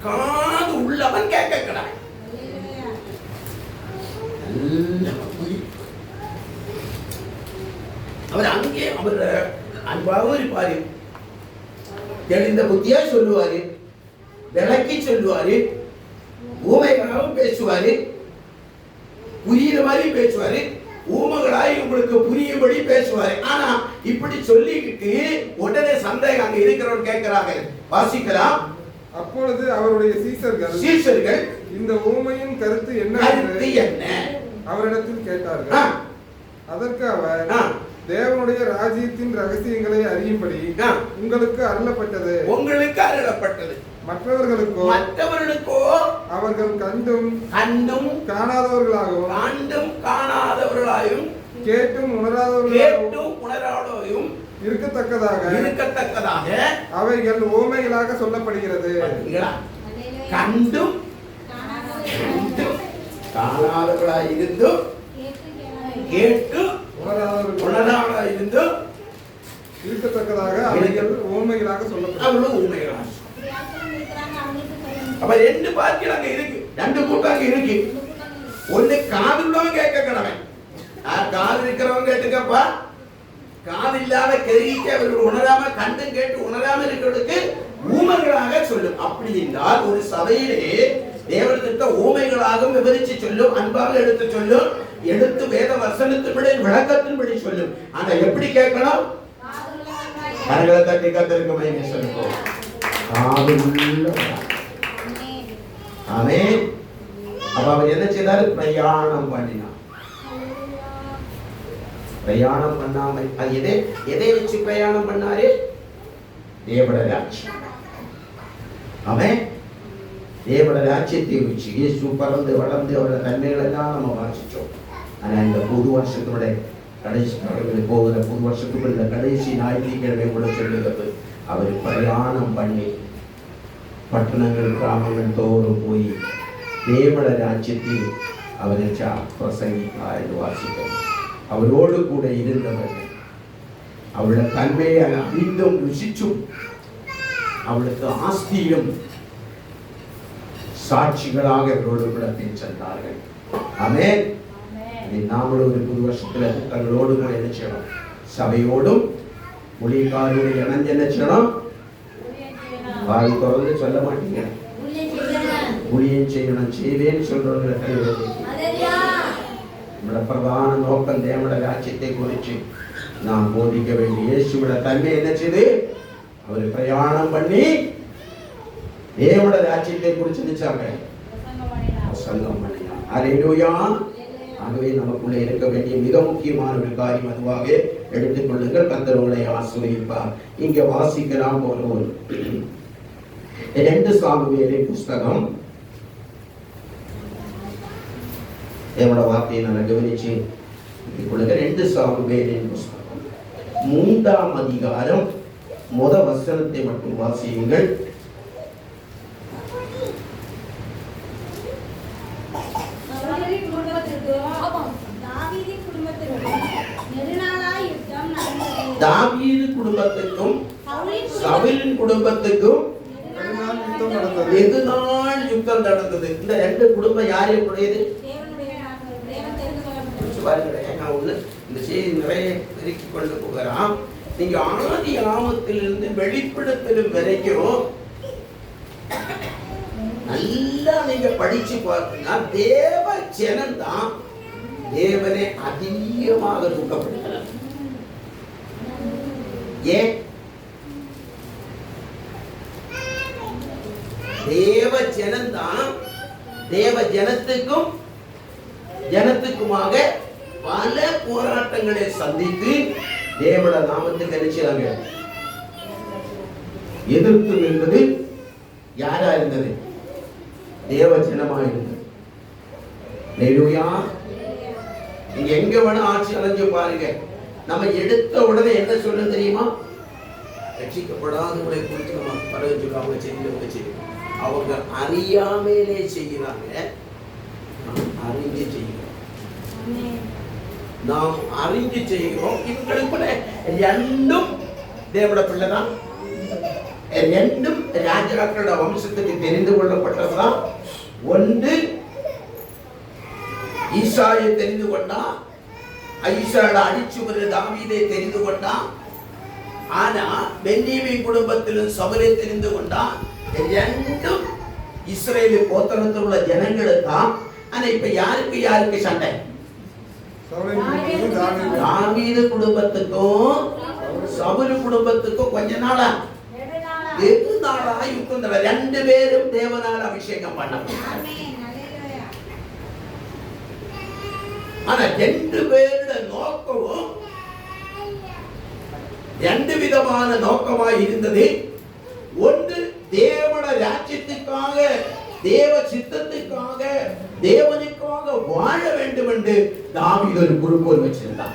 காது உள்ளவன் கேட்க கடவன். அவர் அங்கே அவர் அன்பாகவும் இருப்பாரு, தெளிந்த புத்தியா சொல்லுவாரு, விளக்கி சொல்லுவாரு, ஊமைகளாகவும் பேசுவாரு, புரியுற மாதிரி பேசுவாரு, ஊமைகளாய் உங்களுக்கு புரியும்படி பேசுவாரு. ஆனா இப்படி சொல்லிக்கிட்டு உடனே சந்தேகம் அங்க இருக்கிறவங்க கேட்கிறாங்க. வாசிக்கலாம். அப்பொழுது அவருடைய சீஷர்கள் இந்த ஊமையின் கருத்து என்ன அவரிடத்தில் கேட்டார்கள். அதற்கு அவர், தேவனுடைய ராஜ்யத்தின் ரகசியங்களை அறியும்படி உங்களுக்கு அருளப்பட்டது. மற்றவர்களுக்கோ அவர்கள் கண்டும் காணாதவர்களாயும் கேட்டும் உணராதவர்களாயும் இருக்கத்தக்கதாக அவைகள் ஓமைகளாக சொல்லப்படுகிறது. கண்டும் காணாதவர்களாய் இருந்தும் கேட்டு உணராதவர்களாய் இருந்தும் இருக்கத்தக்கதாக அவைகள் ஓமைகளாக சொல்லப்படுகிறது. அப்ப ரெண்டு பார்க்கில் அங்க இருக்கு, ரெண்டு கூட்டம் அங்க இருக்கு. ஒண்ணு காது உள்ளவங்க கேட்க கடவன். காது இருக்கிறவங்க கேட்டுக்கப்பா, காது இல்லாத கேள்விக்கு அவர்கள் உணராம கண்டும் கேட்டு உணராம இருக்கிறதுக்கு ஊமைகளாக சொல்லும். அப்படி என்றால் ஒரு சபையிலே தேவனத்திட்ட ஊமைகளாகவும் விவரிச்சு சொல்லும், அன்பாக எடுத்து சொல்லும், எடுத்து வேத வசனத்தின்படி விளக்கத்தின்படி சொல்லும். ஆனா எப்படி கேட்கணும்? கரங்களை தட்டி கர்த்தருக்கு மகிமை சொல்லுவோம். காது உள்ளவன். ஆமென். அப்ப அவர் என்ன செய்தாரு? பிரயாணம் பண்ணினார். பிரயாணம் பண்ணாம அது எதை வச்சு பிரயாணம் பண்ணாரு? தேவனுடைய ராஜ்யம். ஆமென். தேவனுடைய ராஜ்யத்தை வச்சு இயேசு பறந்து வளர்ந்து அவருடைய தன்மைகளை எல்லாம் நம்ம வாசிச்சோம். ஆனா இந்த புது வருஷத்துடைய கடைசி போகிற புது வருஷத்துக்குள்ள கடைசி ஞாயிற்றுக்கிழமை கூட சொல்லுகிறது, அவர் பிரயாணம் பண்ணி பட்டணங்கள் கிராமங்கள் தோறும் போய் தேவனுடைய ராஜ்யத்தில் அவரை பிரசங்கித்தார் என்று வாசிக்கிறோம். அவரோடு கூட இருந்தவர்கள் அவருடைய தன்மையை அறிந்தும் ருசிச்சும் அவளுக்கு ஆஸ்தியும் சாட்சிகளாக அவரோடு கூட சென்றார்கள். ஆமென். நாமளும் ஒரு புது வருஷத்துல தங்களோடு கூட என்ன செய்யணும்? சபையோடும் ஊழியக்காரோடு இணைந்து என்ன செய்யணும்? வாய் தொடர்ந்து சொல்ல மாட்டீங்க, ஊழியம் செய்யணும், செய்வேன்னு சொல்றவங்களை கைவிடுங்க. நம்மளோட பிரதான நோக்கம் தேவனுடைய ராஜ்யத்தை குறித்து நாம் போதிக்க வேண்டிய இயேசுவோட தன்மை என்ன செய்து அவர் பிரயாணம் பண்ணி தேவனுடைய ராஜ்யத்தை குறித்து நினைச்சாங்க, பிரசங்கம் பண்ணினார். அல்லேலூயா. ஆகவே நமக்குள்ள இருக்க வேண்டிய மிக முக்கியமான ஒரு காரியம் அதுவாக எடுத்துக்கொள்ளுங்கள். கர்த்தர் உங்களை ஆசீர்வதிப்பார். இங்க வாசிக்கலாம் போல ஒரு 2 சாமுவேலின் புஸ்தகம், தேவனுடைய வார்த்தையை நான் கவனிச்சு கொள்ளுங்க. 2 சாமுவேலின் புஸ்தகம் 3ஆம் அதிகாரம் முதல் வசனத்தை மட்டும் வாசியுங்கள். தாவீது குடும்பத்துக்கும் சவுலின் குடும்பத்துக்கும் வெகு நாள் யுத்தம் நடந்தது. இந்த 2 குடும்பம் யாருடையது? இந்த செய்தி நிறைய பெருக்கிக் கொண்டு போகிறான். நீங்க ஆதி ஆமத்திலிருந்து வெளிப்படுத்தலும் வரைக்கும் நல்லா நீங்க படிச்சு பார்த்தீங்கன்னா தேவ ஜனம் தான் தேவனை அதிகமாக துக்கப்படுகிறார். ஏன்? தேவ ஜனம்தான் தேவ ஜனத்துக்குமாக பல போராட்டங்களை சந்தித்து தேவட நாமத்துக்கு நினைச்சாங்க. எதிர்த்து நின்றது யாரா இருந்தது? தேவ ஜனமா இருந்தது. ஹல்லேலூயா. நீங்க எங்க வேணா ஆட்சி அடைஞ்சு பாருங்க, நம்ம எடுத்த உடனே என்ன சொல்ல தெரியுமா? ரட்சிக்கப்படாதவங்களை குறித்து நம்ம பரவச்சுக்காம செய்யணும். அவங்க அறியாமலே செய்கிறாங்க, அறிஞ்சு செய்கிறோம். நாம் அறிஞ்சு செய்கிறோம். இவங்களுக்குள்ள ரெண்டும் தேவட பிள்ளைதான், ரெண்டும் ராஜாக்களோட வம்சத்துக்கு தெரிந்து கொள்ளப்பட்டதுதான். ஒன்று ஈசாயை தெரிந்து கொண்டான், ஈசாயோட அடிச்சுவரை தாவீதை தெரிந்து கொண்டான். ஆனா பென்யமீன் குடும்பத்திலும் சவுலை தெரிந்து கொண்டான். ரெண்டும் இஸ்ரேல் கோத்திரத்தில் உள்ள ஜனங்களுக்கு தான். ஆனா இப்ப யாருக்கு சண்டை? தாவீது குடும்பத்துக்கும் சவுல் குடும்பத்துக்கும் கொஞ்ச நாளா வெகு நாளா யுத்தம். ரெண்டு பேரும் தேவனால் அபிஷேகம் பண்ணப்பட்டாங்க. ஆனா ரெண்டு பேரோட நோக்கமும் ரெண்டு விதமான நோக்கமாய் இருந்தது. ஒன்று தேவன ராஜ்யத்துக்காக, தேவ சித்தத்துக்காக, தேவனுக்காக வாழ வேண்டும் என்று தாவீது ஒரு குறிக்கோள் வச்சிருந்தார்.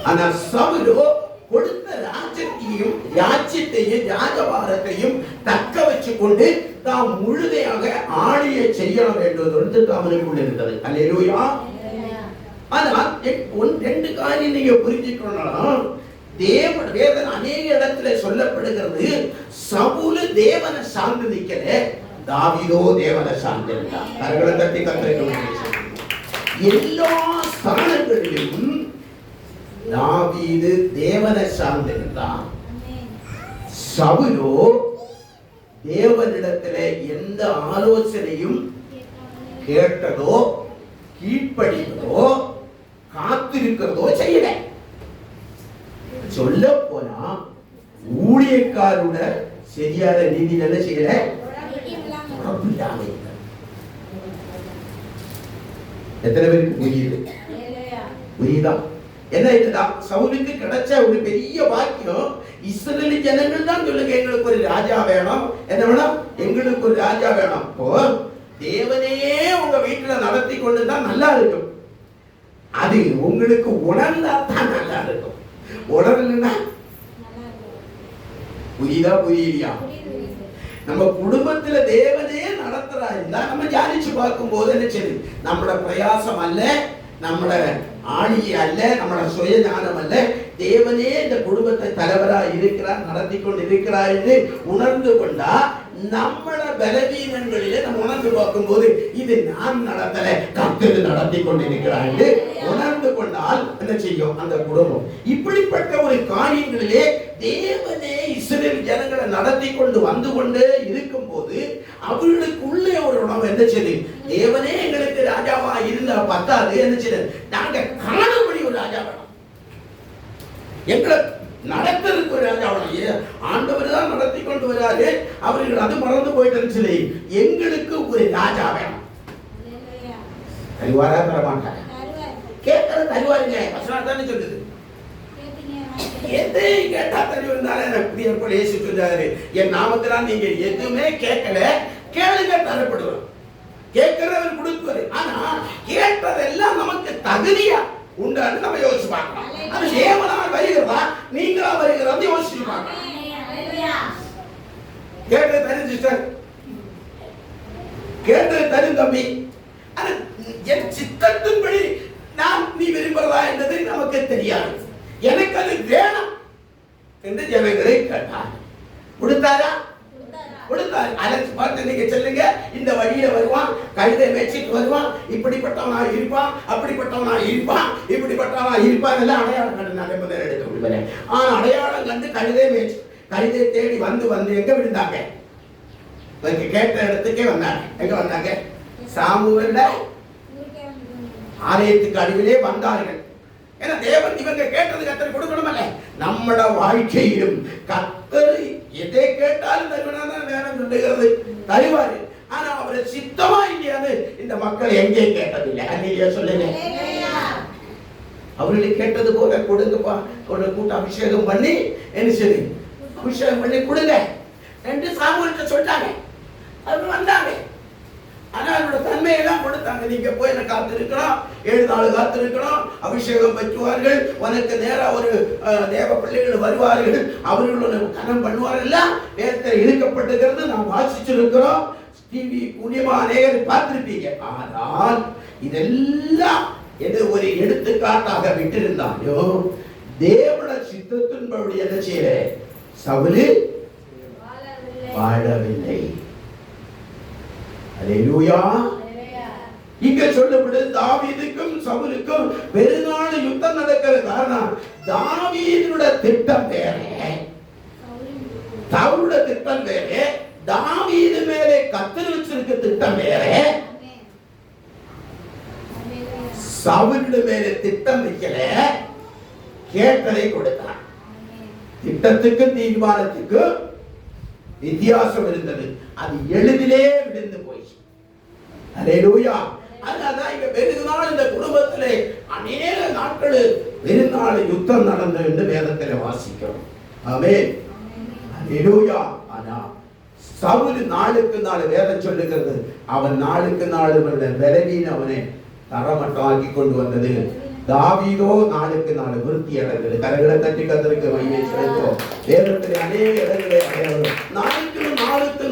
ஆனா சவுலோ கொடுத்த ராஜ்யத்தையும் ராஜபாரத்தையும் தக்க வச்சு கொண்டு தாம் முழுதையாக ஆணையை செய்ய வேண்டும் என்று அவனுக்குள் இருந்தது. அல்லேலூயா. ஆனால் ரெண்டு காரியம் நீங்க புரிஞ்சுக்கணும். தேவன் வேதனை அநேக இடத்துல சொல்லப்படுகிறது. சவுல் தேவனை சார்ந்து நிக்கல, தாவீதோ தேவனை சார்ந்து இருந்தார். கரங்களை தட்டி எல்லா ஸ்தானங்களிலும் தாவீது தேவனை சார்ந்து இருந்தார். சவுலோ தேவனிடத்துல எந்த ஆலோசனையும் கேட்டதோ கீழ்ப்படிவதோ காத்திருக்கிறதோ செய்யல. சொல்ல போனா ஊழியக்காரோட சரியான நீதி நல்ல செய்யல. எத்தனை பேருக்கு புரியுது? புரியுதா? என்ன இதுதான் சவுலுக்கு கிடைச்ச ஒரு பெரிய பாக்கியம். இஸ்ரேல் ஜனங்கள் தான் சொல்லுங்க, எங்களுக்கு ஒரு ராஜா வேணும். என்ன வேணும்? எங்களுக்கு ஒரு ராஜா வேணும். தேவனையே உங்க வீட்டுல நடத்தி கொண்டுதான் நல்லா இருக்கும். அது உங்களுக்கு உணர்ந்தா தான் நல்லா இருக்கும். உணரலன்னா புரியுதா? புரியலையா? நம்ம குடும்பத்துல தேவனே நடத்துறா இருந்தா நம்ம ஜானிச்சு பார்க்கும் போது என்ன செய்யுது? நம்மளோட பிரயாசம் அல்ல, நம்மளோட ஆணியை அல்ல, நம்மளோட சுயஞானம் அல்ல, தேவனே இந்த குடும்பத்தை தலைவரா இருக்கிறார், நடத்தி கொண்டு இருக்கிறார் என்று உணர்ந்து கொண்டா நம்மள பலவீனங்களிலே நம்ம உணர்ந்து பார்க்கும் போது இது நான் நடத்தல, கர்த்தர் நடத்தி கொண்டிருக்கிறார் என்று உணர்ந்து கொண்டால் என்ன செய்யும் அந்த குடும்பம்? இப்படிப்பட்ட ஒரு காரியங்களிலே தேவனே இஸ்ரேல் ஜனங்களை நடத்தி கொண்டு வந்து கொண்டே இருக்கும் போது அவர்களுக்குள்ளே ஒரு உணவு என்ன செய்யும்? தேவனே எங்களுக்கு ராஜாவா இருந்தா பத்தாது, என்ன செய்யும்? நாங்க காணும்படி ஒரு ராஜா வேணும், எங்களை நடத்துறதுக்கு ஒரு ராஜா வேணும். ஆண்டவர் தான் நடத்தி கொண்டு வராரு, அவர்கள் அது மறந்து போயிட்டு எங்களுக்கு ஒரு ராஜா வேணும். தருவாரா? தர மாட்டாங்க. கேட்கறது தருவாருங்க, வசனம் தானே சொல்லுது. எதை கேட்டா தருவதுனால எனக்கு ஏசி சொல்றாரு, என் நாமத்தினால் நீங்க எதுவுமே கேட்கல, கேளுங்க தரப்படுவார். கேட்கிறவர் கொடுக்குவாரு. ஆனா கேட்டதெல்லாம் நமக்கு தகுதியா உண்டான்னு நம்ம யோசிச்சு பார்க்கலாம். அது தேவனால் வருகிறதா நீங்களா வருகிறதா யோசிச்சு பார்க்கலாம். கேட்டு தரும் சிஸ்டர், கேட்டு தரும் தம்பி. ஆனா என் சித்தத்தின்படி நான் நீ விரும்புறதா என்பது நமக்கு தெரியாது. எனக்கு அது வேணும் என்று ஜனங்களை கேட்டார். கொடுத்தாரா? கொடுத்தாரு. அலெக்ஸ் பார்த்து நீங்க சொல்லுங்க, இந்த வழியில வருவான், கழுதை வச்சுட்டு வருவான், இப்படிப்பட்டவனா இருப்பான், அப்படிப்பட்டவனா இருப்பான், இப்படிப்பட்டவனா இருப்பான் எல்லாம் அடையாளம் கண்டு நான் எடுக்க விடுவேன். ஆனா அடையாளம் கண்டு கழுதை தேடி வந்து எங்க விழுந்தாங்க? கேட்ட இடத்துக்கே வந்தாங்க. எங்க வந்தாங்க? சாமுவேல் ஆலயத்துக்கு அருகிலே வந்தார்கள். ஏன்னா தேவன் இவங்க கேட்டது கர்த்தர் கொடுக்கணுமல்ல. நம்மட வாழ்க்கையிலும் கர்த்தர் எதை கேட்டாலும் தருவனாதான் வேணும் சொல்லுகிறது, தருவாரு. ஆனா அவரை சித்தமா இல்லையாது இந்த மக்கள் எங்கே கேட்டதில்லை. அல்லேலூயா சொல்லுங்க. அவர்களை கேட்டது போல கொடுங்கப்பா, ஒரு கூட்ட அபிஷேகம் பண்ணி என்ன சரி அபிஷேகம் பண்ணி கொடுங்க என்று சாமுவேல்கிட்ட சொல்லிட்டாங்க. அவர் வந்தாங்க. ஆனா அதோட தன்மையெல்லாம் கொடுத்தாங்க. நீங்க போய் என்ன காத்திருக்கணும், 7 நாள் காத்திருக்கணும், அபிஷேகம் பெற்றுவார்கள், உனக்கு நேரா ஒரு தேவ பிள்ளைகள் வருவார்கள், அவர்களோட கனம் பண்ணுவார்கள். வேதத்தில் இழுக்கப்பட்டிருக்கிறது நாம் வாசிச்சிருக்கிறோம். டிவி மூலியமா அநேகர் பார்த்திருப்பீங்க. ஆனால் இதெல்லாம் எது ஒரு எடுத்துக்காட்டாக விட்டிருந்தாலோ தேவன சித்தத்தின்படி என்ன செய்யல சவுல் வாழவில்லை. அல்லேலூயா. இங்க சொல்லப்படுது தாவீதுக்கும் சவுலுக்கும் பெருநாள் யுத்தம் நடக்கிற காரணம் தாவீதுடைய திட்டம் வேற, சவுலுடைய திட்டம் வேற, தாவீது மேலே கர்த்தர் வச்சிருக்க திட்டம் வேற. சவுலுடைய மேலே திட்டம் வைக்கல, கேட்டதை கொடுத்தார். திட்டத்துக்கு தீர்மானத்துக்கு வித்தியாசம் இருந்தது. அது எளிதிலே விழுந்து போய். அல்லேலூயா. அதான் இங்க பெருநாள் இந்த குடும்பத்திலே அநேக நாட்கள் பெருநாள் யுத்தம் நடந்தது என்று வேதத்தில் வாசிக்கிறோம். ஆமென். அல்லேலூயா. ஆனா சவுல் நாளுக்கு நாள் வேதம் சொல்லுகிறது அவன் நாளுக்கு நாள் பலவீன அவனை தரமட்டமாக்கி கொண்டு வந்தது. தாவீதோ நாளுக்கு நாள் விருத்தி அடைந்தது. கரங்களை தட்டி கர்த்தருக்கு மகிமை செலுத்துவோம். வேதத்தில் அநேக இடங்களை அடையாளம் நாளுக்கு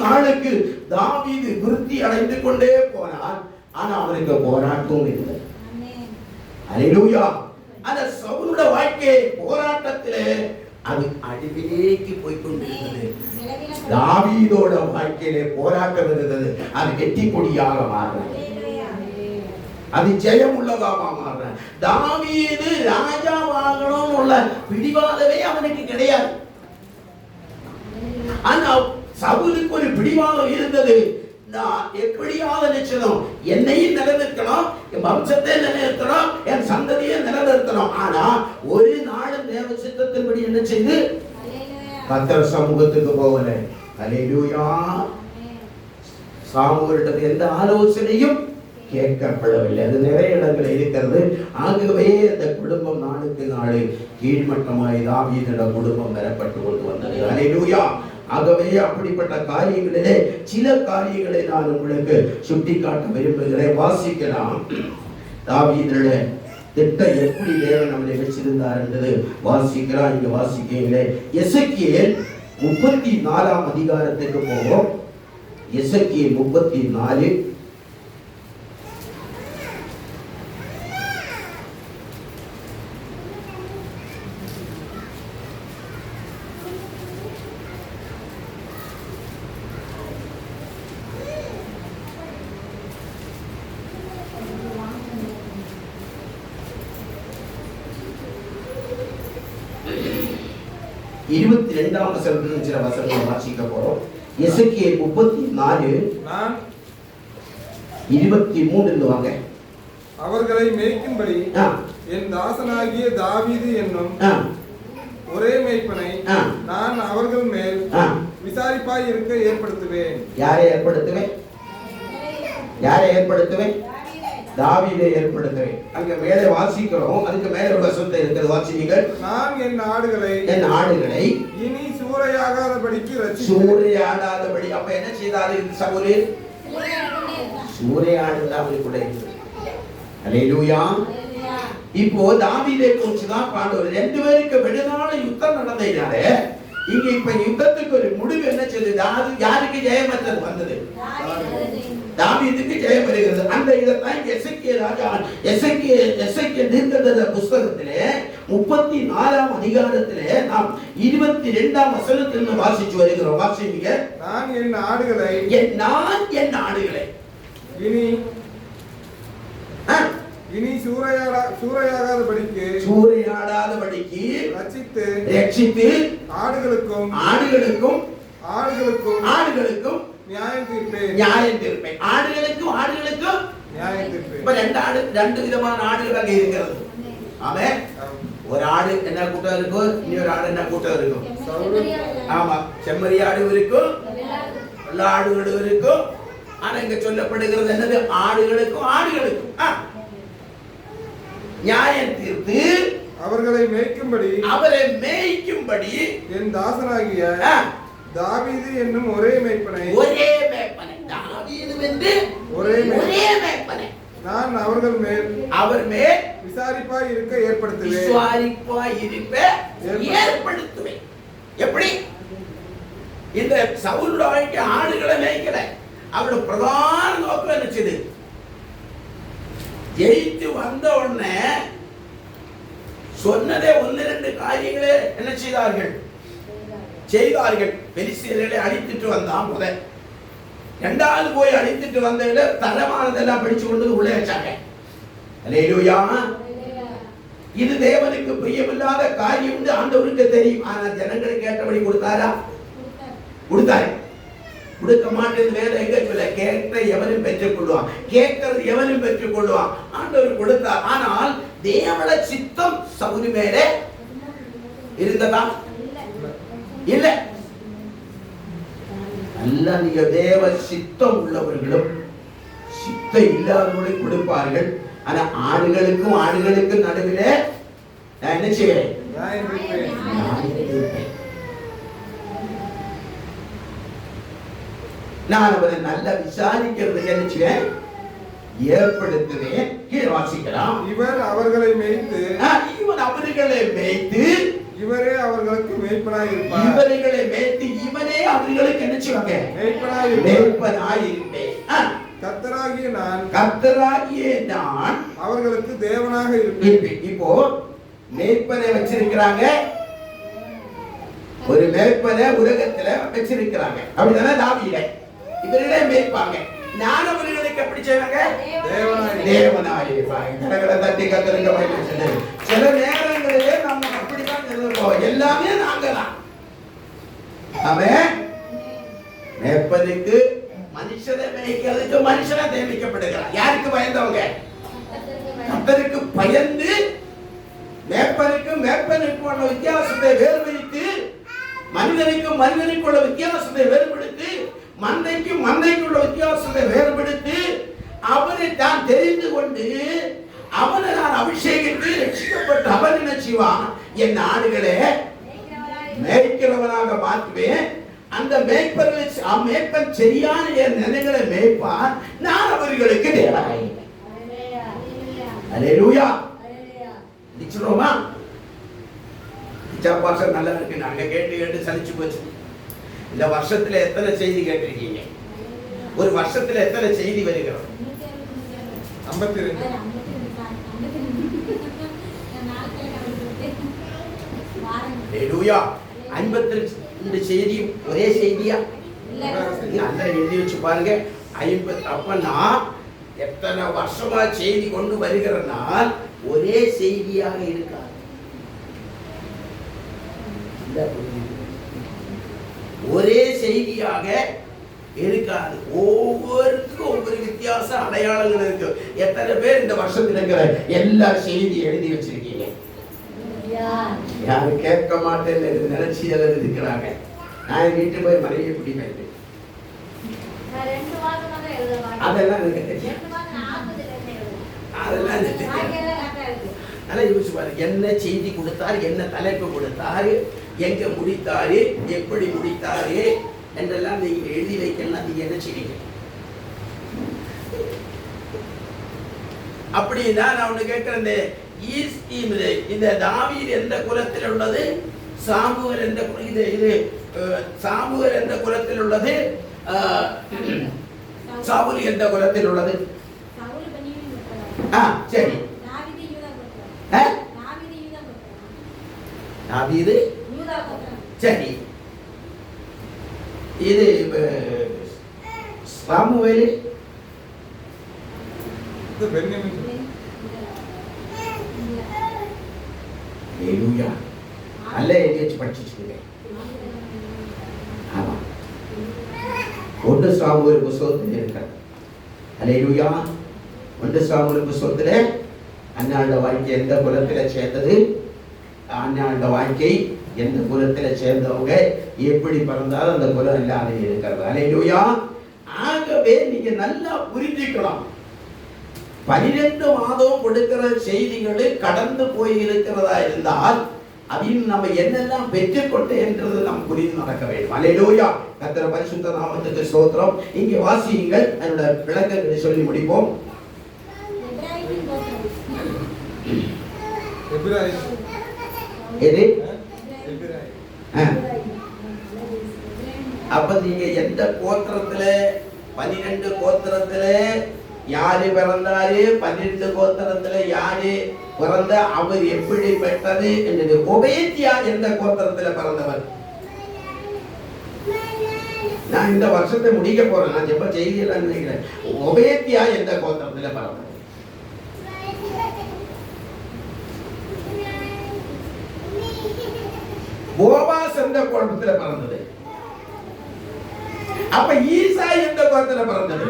நாளுக்கு தாவீது விருத்தி அடைந்து கொண்டே போனான். ஆனா அவனுக்கு போராட்டமும் இல்லை. அல்லேலூயா. அந்த சவுலுடைய வாழ்க்கை போராட்டத்திலே அது அடிவிலேக்கு போய்கொண்டிருந்தது. தாவீதோட வாழ்க்கையிலே போராட்டம் இருந்தது. அது வெற்றி கொடியாக மாறினது. அது ஜெயம் உள்ளதாக மாறுற. தாவீது ராஜாவாகணும் உள்ள பிடிவாதமே அவனுக்கு கிடையாது. ஆனா சவுலுக்கு ஒரு பிடிவாதம் இருந்தது. நான் எப்படியாவது நிச்சயம் என்னையும் நிலைநிறுத்தணும், என் வம்சத்தை நிலைநிறுத்தணும், என் சந்ததியை நிலைநிறுத்தணும். ஆனா ஒரு நாளும் தேவ சித்தத்தின்படி என்ன செய்து கர்த்தர் சமூகத்துக்கு போகல. அல்லேலூயா. சாமுவேலிடம் எந்த ஆலோசனையும் கேட்கப்படவில்லை. அது நிறைய இடங்கள் இருக்கிறது. ஆகவே அந்த குடும்பம் நாளுக்கு நாள் கீழ்மட்டமாய் தாவீதுடைய குடும்பம் பெறப்பட்டு கொண்டு வந்தது. அல்லேலூயா. ஆகவே அப்படிப்பட்ட காரியங்களிலே சில காரியங்களை நான் உங்களுக்கு சுட்டிக்காட்ட விரும்புகிறேன். வாசிக்கலாம். தாவீதுடைய திட்டம் எப்படி தேவன் நம்மளை வச்சிருந்தார் என்றது வாசிக்கிறார். இங்க வாசிக்கீங்களே எசேக்கியேல் 34ஆம் அதிகாரத்துக்கு போவோம். எசேக்கியேல் 34 22ஆம் வசனத்தின் சில வசனங்களை வாசிக்க போறோம். எசேக்கியேல் 34 நான் 23 வாங்க. அவர்களை மேய்க்கும்படி என் தாசனாகிய தாவீது என்னும் ஒரே மேய்ப்பனை நான் அவர்கள் மேல் விசாரிப்பாய் இருக்க ஏற்படுத்துவேன். யாரை ஏற்படுத்துவேன்? யாரை ஏற்படுத்துவேன்? தாவீதை ஏற்படுத்துவேன். அங்க மேலே வாசிக்கிறோம். அதுக்கு மேலே ஒரு வசனம் இருக்கிறது. வாசிங்கள். நான் என் ஆடுகளை இனி சூறையாகாதபடிக்கு சூறையாடாதபடி. அப்ப என்ன செய்தாரு இந்த சவுல்? சூறையாடுதல் அவருக்குள்ள இருந்தது. அல்லேலூயா. இப்போ தாவீதை குறித்து தான் பாடுவது. 2 பேருக்கு வெடுநாள யுத்தம் நடந்ததுனால இங்க இப்ப யுத்தத்துக்கு ஒரு முடிவு என்ன செய்யுது? யாருக்கு ஜெயம் வந்தது? தாவீதுக்கு ஜெயம் வருகிறது. அந்த இதைத்தான் எசேக்கியேல் ராஜா எசேக்கியேல் தீர்க்கதரிசி புத்தகத்திலே 34ஆம் அதிகாரத்திலே நாம் 22ஆம் வசனத்திலிருந்து வாசிச்சு வருகிறோம். வாசிங்க. நான் என் ஆடுகளை இனி சூறையாடாதபடிக்கு ரட்சித்து ஆடுகளுக்கும் நியாயம் தீர்ப்பேன். ஆடுகளுக்கும் நியாயம் தீர்ப்பேன். இப்ப 2 விதமான ஆடுகள் அங்கே இருக்கிறது. அவன் ஒரு ஆடு என்ன கூட்டம் இருக்கும், இன்னொரு ஆடு என்ன கூட்டம் இருக்கும். ஆமா, செம்மறி ஆடு இருக்கும், எல்லா ஆடுகளும் இருக்கும். ஆனா இங்க சொல்லப்படுகிறது என்னது, ஆடுகளுக்கும் ஆடுகளுக்கும் நியாயம் தீர்த்து அவரை மேய்க்கும்படி என் தாசனாகிய தாவீது என்னும் ஒரே மேய்ப்பனை தாவீது என்று ஒரே மேய்ப்பனை நான் அவர் மேல் விசாரிப்பாய் இருக்க ஏற்படுத்துவேன். எப்படி? இந்த சவுலுடைய ஆடுகளை மேய்க்கல, அவரோட பிரதான நோக்கம் என்னது, ஜெயித்து வந்த உடனே சொன்னதே 1-2 காரியங்களே என்ன செய்தார்கள். பெலிஸ்தியர்களை அழித்துட்டு வந்தான் முதல். 2வது போய் அழித்துட்டு வந்ததுல தரமானதெல்லாம் படிச்சு கொண்டு உள்ளே வச்சாங்க. அல்லேலூயா. இது தேவனுக்கு பிரியமில்லாத காரியம் என்று ஆண்டவருக்கு தெரியும். ஆனா ஜனங்களுக்கு ஏற்றபடி கொடுத்தாரா? கொடுத்தாரு. கொடுக்க மாட்டேது வேற எங்க சொல்ல, கேட்கிற எவனும் பெற்றுக் கொள்வான், கேட்கிறது எவனும் பெற்றுக் கொள்வான். ஆண்டவர் கொடுத்தார். ஆனால் தேவன சித்தம் சவுல் மேலே இருந்ததா? இல்ல. அல்ல, நீங்க தேவ சித்தம் உள்ளவர்களும் சித்தம் இல்லாதவர்களை கொடுப்பார்கள். ஆனா ஆடுகளுக்கு நடுவிலே நான் என்ன செய்வேன்? நான் அவரை நல்லா விசாரிக்கிறது என்ன செய்வேன்? ஏற்படுத்துவேன். கீழே வாசிக்கலாம். இவர் அவர்களை மேய்த்து இவரே அவர்களுக்கு மேய்ப்பனாய் இருப்பார். இவர்களை மேய்த்து இவனே அவர்களுக்கு என்ன செய்வாங்க? மேய்ப்பனாய் இருப்பேன். கர்த்தராகிய நான் அவர்களுக்கு தேவனாக இருப்பேன். இப்போ மேய்ப்பனை வச்சிருக்கிறாங்க, ஒரு மேய்ப்பனை உலகத்துல வச்சிருக்கிறாங்க. அப்படிதானே தாவீதை இவர்களே மேய்ப்பாங்க. நான் அவர்களுக்கு எப்படி செய்வாங்க? தேவனாய் இருப்பாங்க. கரங்களை தட்டி கர்த்தருக்கு மகிமை செலுத்துங்க. சில நேரங்களிலே நம்ம அப்படிதான் நினைப்போம், எல்லாமே நாங்க தான். அவன் மேய்ப்பனுக்கு மனுஷனை மேய்க்கிறதுக்கு மனுஷனை நியமிக்கப்படுகிறார். யாருக்கு பயந்தவங்க? கர்த்தருக்கு பயந்து மேய்ப்பனுக்கு உள்ள வித்தியாசத்தை வேறுபடுத்தி, மனிதனுக்கு உள்ள வித்தியாசத்தை வேறுபடுத்தி, மந்தைக்கு உள்ள வித்தியாசத்தை வேறுபடுத்தி, அவனை தான் தெரிந்து கொண்டு அவனை நான் அபிஷேகித்து ரட்சிக்கப்பட்ட அவன் என்ன செய்வான்? என் ஆடுகளை மேய்க்கிறவனாக மாற்றுவேன். அந்த மேய்ப்பன் சரியான என் நிலைகளை மேய்ப்பான். நான் அவர்களுக்கு தேவனாய். அல்லேலூயா. நிச்சயமா பாசம் நல்லா இருக்கு. நாங்க கேட்டு சலிச்சு போச்சு. இந்த வருஷத்துல எத்தனை செய்தி கேட்டிருக்கீங்க? ஒரு வருஷத்துல எத்தனை செய்தி வருகிறோம்? 52. அல்லேலூயா. 52 செய்தியும் ஒரே செய்தியா? நல்லா எழுதி வச்சு பாருங்க. 50. அப்ப நான் எத்தனை வருஷமா செய்தி கொண்டு வருகிறனால் ஒரே செய்தியாக இருக்காது. ஒரே செய்தியாக இருக்காது. ஒவ்வொருக்கும் ஒவ்வொரு வித்தியாச அடையாளங்கள் இருக்கு. எத்தனை பேர் இந்த வருஷத்துல இருக்கிற எல்லா செய்தி எழுதி வச்சிருக்கீங்க? யாரும் கேட்க மாட்டேன்னு நினைச்சு இருக்கிறாங்க. நான் வீட்டு போய் மனைவி பிடிப்பேன். அதெல்லாம் நல்லா யோசிச்சு பாருங்க. என்ன செய்தி கொடுத்தாரு, என்ன தலைப்பு கொடுத்தாரு, எங்க முடித்தாரு, எப்படி முடித்தாரு என்றெல்லாம் நீங்க எழுதி வைக்கலாம். நீங்க என்ன செய்வீங்க? அப்படின்னா நான் ஒண்ணு கேட்கிறேன். இந்த தாவீது எந்த குலத்தில் உள்ளது? சாமுவேல் எந்த சாமுவேல் எந்த குலத்தில் உள்ளது? சவுல் எந்த குலத்தில் உள்ளது? சரி, தாவீது சரி. இது சாமுவேல் நல்ல எழுதி படிச்சுட்டு. ஆமா, 1 சாமுவேல் புத்தகத்தில் இருக்கிறது. அல்லேலூயா. 1 சாமுவேல் புத்தகத்தில் அன்னாண்ட வாழ்க்கை எந்த குலத்துல சேர்ந்தது, அன்னாண்ட வாழ்க்கை எந்த குலத்துல சேர்ந்தவங்க, எப்படி பிறந்தாலும் அந்த குலம் இல்லாத இருக்கிறது. அல்லேலூயா. ஆகவே நீங்க நல்லா புரிஞ்சுக்கலாம். 12 மாதம் கொடுக்கிற செய்திகளை கடந்து போய் இருக்கிறதா இருந்தால் அதில் நம்ம என்னெல்லாம் பெற்றுக்கொண்டு என்றது நாம் புரிந்து நடக்க வேண்டும். அல்லேலூயா. கர்த்தர் பரிசுத்த நாமத்துக்கு ஸ்தோத்திரம். இங்கே வாசியுங்கள், அதோட விளக்கங்களை சொல்லி முடிப்போம். எது? அப்ப நீங்க எந்த கோத்திரத்துல 12 கோத்திரத்துல யாரு பிறந்தாரு, 12 கோத்திரத்துல யாரு பிறந்த, அவர் எப்படி பெற்றது என்றது. ஒபேத்தியா எந்த கோத்திரத்துல பிறந்தவர்? நான் இந்த வருஷத்தை முடிக்க போறேன், நான் எப்ப செய்தியெல்லாம் நினைக்கிறேன். ஒபேத்தியா எந்த கோத்திரத்துல பிறந்தவர்? போவாஸ் எந்த கோத்திரத்துல பிறந்தது? அப்ப ஈசா எந்த கோத்திரத்துல பிறந்தது?